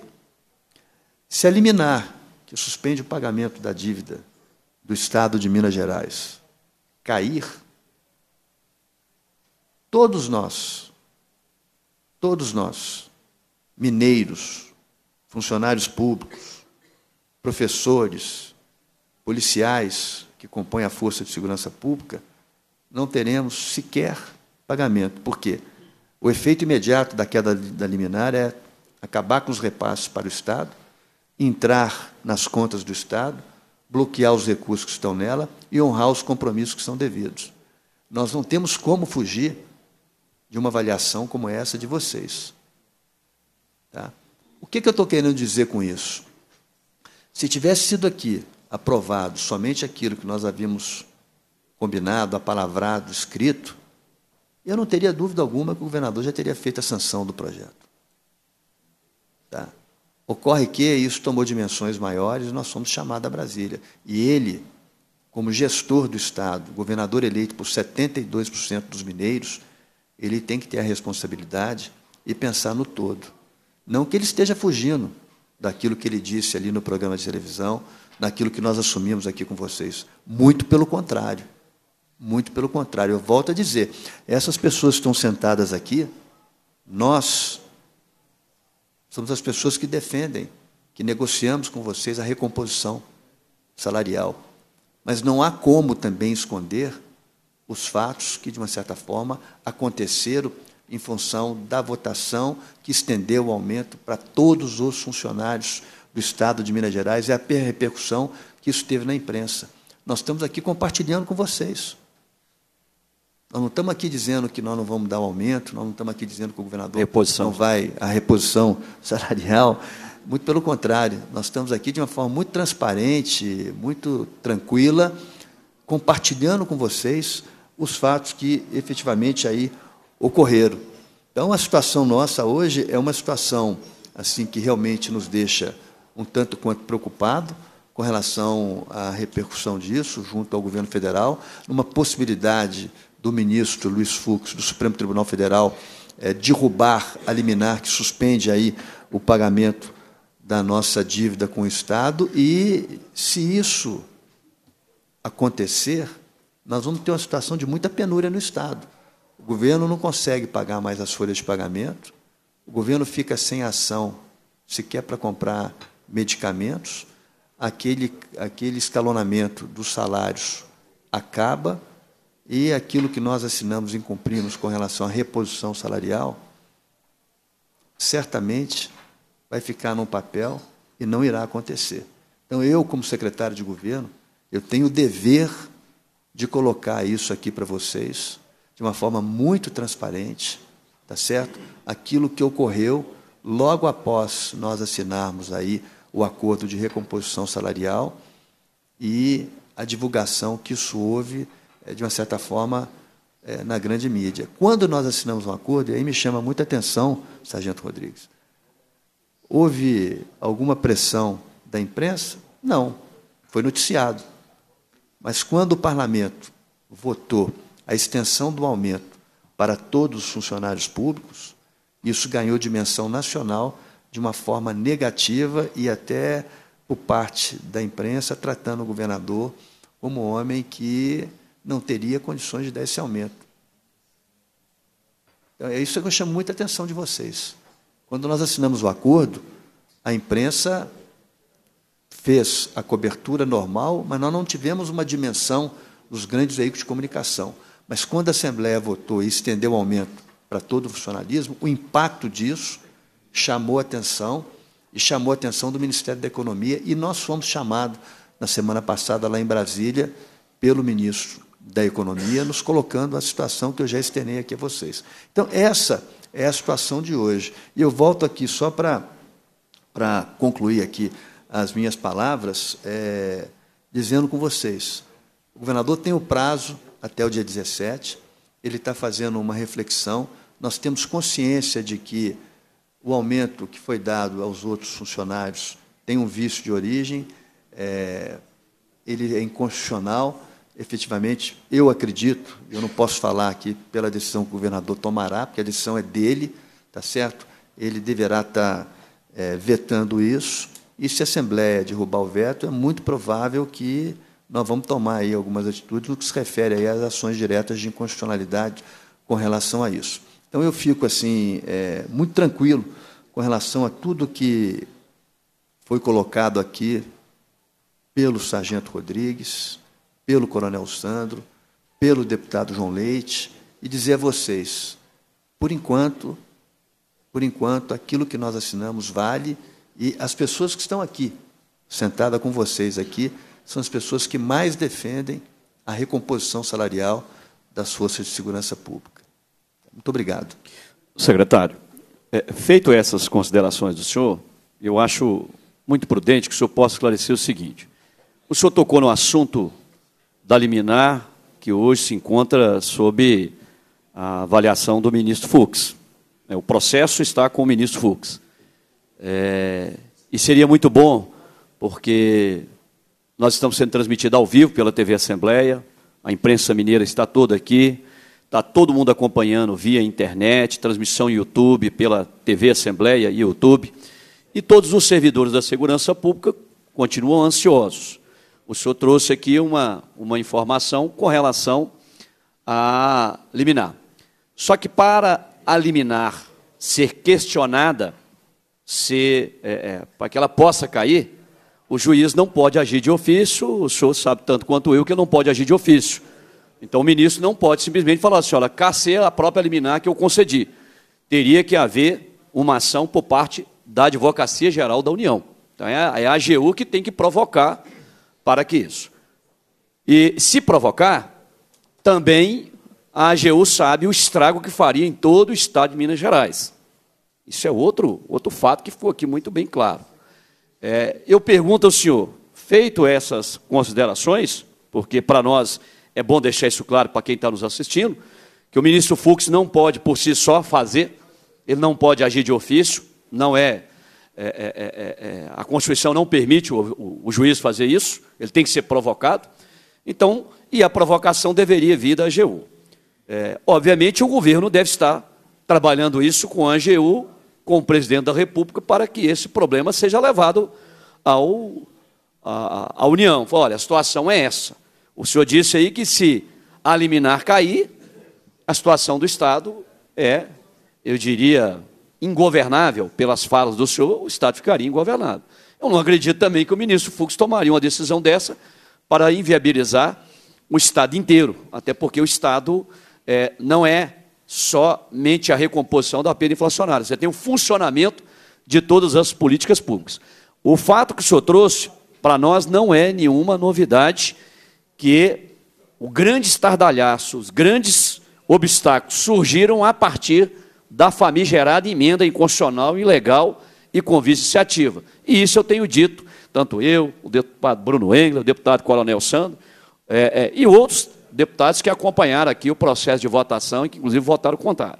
S6: Se a liminar que suspende o pagamento da dívida do Estado de Minas Gerais cair, todos nós, mineiros, funcionários públicos, professores, policiais que compõem a Força de Segurança Pública, não teremos sequer pagamento. Por quê? O efeito imediato da queda da liminar é acabar com os repasses para o Estado, entrar nas contas do Estado, bloquear os recursos que estão nela e honrar os compromissos que são devidos. Nós não temos como fugir de uma avaliação como essa de vocês. Tá? O que eu estou querendo dizer com isso? Se tivesse sido aqui aprovado somente aquilo que nós havíamos combinado, apalavrado, escrito, eu não teria dúvida alguma que o governador já teria feito a sanção do projeto. Tá? Ocorre que isso tomou dimensões maiores e nós fomos chamados a Brasília. E ele, como gestor do Estado, governador eleito por 72% dos mineiros, ele tem que ter a responsabilidade e pensar no todo. Não que ele esteja fugindo daquilo que ele disse ali no programa de televisão, naquilo que nós assumimos aqui com vocês. Muito pelo contrário. Muito pelo contrário. Eu volto a dizer, essas pessoas que estão sentadas aqui, nós somos as pessoas que defendem, que negociamos com vocês a recomposição salarial. Mas não há como também esconder os fatos que, de uma certa forma, aconteceram em função da votação que estendeu o aumento para todos os funcionários do Estado de Minas Gerais e a repercussão que isso teve na imprensa. Nós estamos aqui compartilhando com vocês. Nós não estamos aqui dizendo que nós não vamos dar o aumento, nós não estamos aqui dizendo que o governador não vai a reposição salarial. Muito pelo contrário, nós estamos aqui de uma forma muito transparente, muito tranquila, compartilhando com vocês os fatos que efetivamente aí ocorreram. Então, a situação nossa hoje é uma situação assim que realmente nos deixa um tanto quanto preocupado com relação à repercussão disso junto ao governo federal, numa possibilidade do ministro Luiz Fux, do Supremo Tribunal Federal, derrubar a liminar que suspende aí o pagamento da nossa dívida com o Estado, e, se isso acontecer, nós vamos ter uma situação de muita penúria no Estado. O governo não consegue pagar mais as folhas de pagamento, o governo fica sem ação, sequer para comprar medicamentos, aquele escalonamento dos salários acaba, e aquilo que nós assinamos e cumprimos com relação à reposição salarial, certamente vai ficar num papel e não irá acontecer. Então, eu, como secretário de governo, eu tenho o dever de colocar isso aqui para vocês, de uma forma muito transparente, tá certo? Aquilo que ocorreu logo após nós assinarmos aí o acordo de recomposição salarial e a divulgação que isso houve, de uma certa forma, na grande mídia. Quando nós assinamos um acordo, e aí me chama muita atenção, Sargento Rodrigues, houve alguma pressão da imprensa? Não, foi noticiado. Mas quando o parlamento votou a extensão do aumento para todos os funcionários públicos, isso ganhou dimensão nacional de uma forma negativa e até por parte da imprensa, tratando o governador como um homem que não teria condições de dar esse aumento. Então, é isso que eu chamo muita atenção de vocês. Quando nós assinamos o acordo, a imprensa fez a cobertura normal, mas nós não tivemos uma dimensão dos grandes veículos de comunicação. Mas quando a Assembleia votou e estendeu o aumento para todo o funcionalismo, o impacto disso chamou a atenção, e chamou a atenção do Ministério da Economia, e nós fomos chamados, na semana passada, lá em Brasília, pelo ministro da Economia, nos colocando a situação que eu já externei aqui a vocês. Então, essa é a situação de hoje. E eu volto aqui só para concluir aqui as minhas palavras, dizendo com vocês, o governador tem o prazo até o dia 17, ele está fazendo uma reflexão, nós temos consciência de que o aumento que foi dado aos outros funcionários tem um vício de origem, ele é inconstitucional, efetivamente, eu acredito, eu não posso falar aqui pela decisão que o governador tomará, porque a decisão é dele, tá certo? Ele deverá estar vetando isso, e se a Assembleia derrubar o veto, é muito provável que nós vamos tomar aí algumas atitudes no que se refere aí às ações diretas de inconstitucionalidade com relação a isso. Então, eu fico assim muito tranquilo com relação a tudo que foi colocado aqui pelo Sargento Rodrigues, pelo Coronel Sandro, pelo deputado João Leite, e dizer a vocês, por enquanto, aquilo que nós assinamos vale, e as pessoas que estão aqui, sentadas com vocês aqui, são as pessoas que mais defendem a recomposição salarial das forças de segurança pública. Muito obrigado.
S1: Secretário, feito essas considerações do senhor, eu acho muito prudente que o senhor possa esclarecer o seguinte. O senhor tocou no assunto da liminar, que hoje se encontra sob a avaliação do ministro Fux. O processo está com o ministro Fux. E seria muito bom, porque nós estamos sendo transmitidos ao vivo pela TV Assembleia, a imprensa mineira está toda aqui, está todo mundo acompanhando via internet, transmissão YouTube, pela TV Assembleia e YouTube, e todos os servidores da segurança pública continuam ansiosos. O senhor trouxe aqui uma informação com relação à liminar. Só que para a liminar ser questionada, para que ela possa cair, o juiz não pode agir de ofício, o senhor sabe tanto quanto eu que não pode agir de ofício. Então, o ministro não pode simplesmente falar assim, olha, cassei a própria liminar que eu concedi. Teria que haver uma ação por parte da Advocacia Geral da União. Então, é a AGU que tem que provocar para que isso. E, se provocar, também a AGU sabe o estrago que faria em todo o Estado de Minas Gerais. Isso é outro fato que ficou aqui muito bem claro. Eu pergunto ao senhor, feito essas considerações, porque para nós é bom deixar isso claro para quem está nos assistindo, que o ministro Fux não pode, por si só, fazer, ele não pode agir de ofício, não a Constituição não permite o juiz fazer isso, ele tem que ser provocado, então, e a provocação deveria vir da AGU. Obviamente, o governo deve estar trabalhando isso com a AGU, com o presidente da República, para que esse problema seja levado à União. Olha, a situação é essa. O senhor disse aí que se a liminar cair, a situação do Estado eu diria, ingovernável. Pelas falas do senhor, o Estado ficaria ingovernável. Eu não acredito também que o ministro Fux tomaria uma decisão dessa para inviabilizar o Estado inteiro, até porque o Estado não é somente a recomposição da perda inflacionária, você tem o funcionamento de todas as políticas públicas. O fato que o senhor trouxe, para nós, não é nenhuma novidade, que o grande estardalhaço, os grandes obstáculos surgiram a partir da famigerada emenda inconstitucional, ilegal e com vice-iniciativa. E isso eu tenho dito, tanto eu, o deputado Bruno Engler, o deputado Coronel Sandro, e outros deputados que acompanharam aqui o processo de votação e que, inclusive, votaram contrário.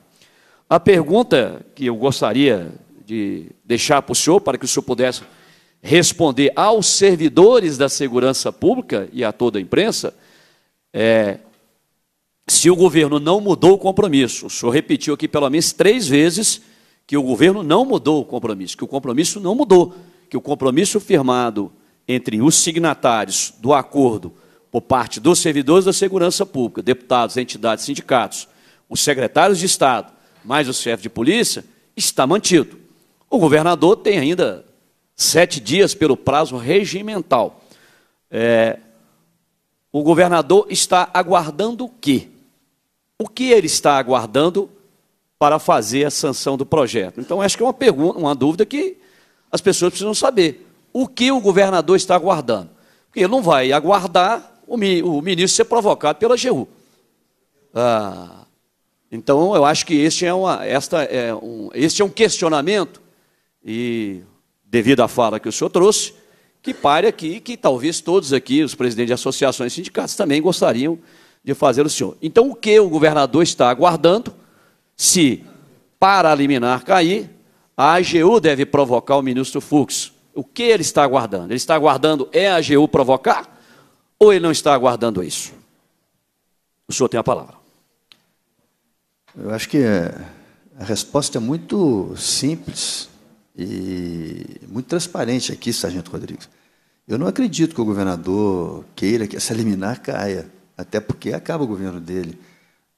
S1: A pergunta que eu gostaria de deixar para o senhor, para que o senhor pudesse responder aos servidores da segurança pública e a toda a imprensa, se o governo não mudou o compromisso. O senhor repetiu aqui pelo menos 3 vezes que o governo não mudou o compromisso, que o compromisso não mudou, que o compromisso firmado entre os signatários do acordo por parte dos servidores da segurança pública, deputados, entidades, sindicatos, os secretários de Estado, mais o chefe de polícia, está mantido. O governador tem ainda 7 dias pelo prazo regimental. O governador está aguardando o quê? O que ele está aguardando para fazer a sanção do projeto? Então, acho que é uma pergunta, uma dúvida que as pessoas precisam saber. O que o governador está aguardando? Porque ele não vai aguardar o ministro ser provocado pela AGU. Então, eu acho que este é um questionamento, e devido à fala que o senhor trouxe, que pare aqui, que talvez todos aqui, os presidentes de associações e sindicatos, também gostariam de fazer o senhor. Então, o que o governador está aguardando, se para a liminar cair, a AGU deve provocar o ministro Fux. O que ele está aguardando? Ele está aguardando a AGU provocar? Ou ele não está aguardando isso? O senhor tem a palavra.
S6: Eu acho que a resposta é muito simples e muito transparente aqui, Sargento Rodrigues. Eu não acredito que o governador queira que essa liminar caia, até porque acaba o governo dele,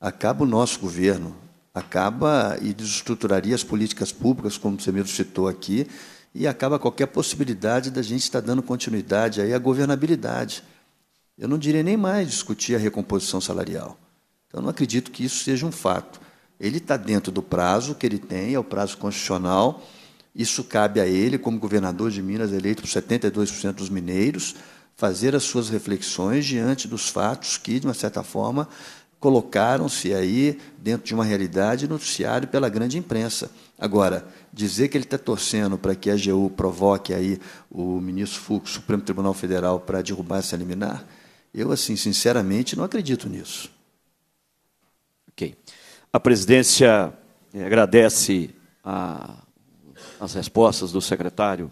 S6: acaba o nosso governo, acaba e desestruturaria as políticas públicas, como você mesmo citou aqui, e acaba qualquer possibilidade da gente estar dando continuidade aí à governabilidade. Eu não diria nem mais discutir a recomposição salarial. Então, eu não acredito que isso seja um fato. Ele está dentro do prazo que ele tem, é o prazo constitucional. Isso cabe a ele, como governador de Minas, eleito por 72% dos mineiros, fazer as suas reflexões diante dos fatos que, de uma certa forma, colocaram-se aí dentro de uma realidade noticiada pela grande imprensa. Agora, dizer que ele está torcendo para que a AGU provoque aí o ministro Fux, Supremo Tribunal Federal, para derrubar essa liminar, eu, assim, sinceramente, não acredito nisso.
S1: Ok. A presidência agradece as respostas do secretário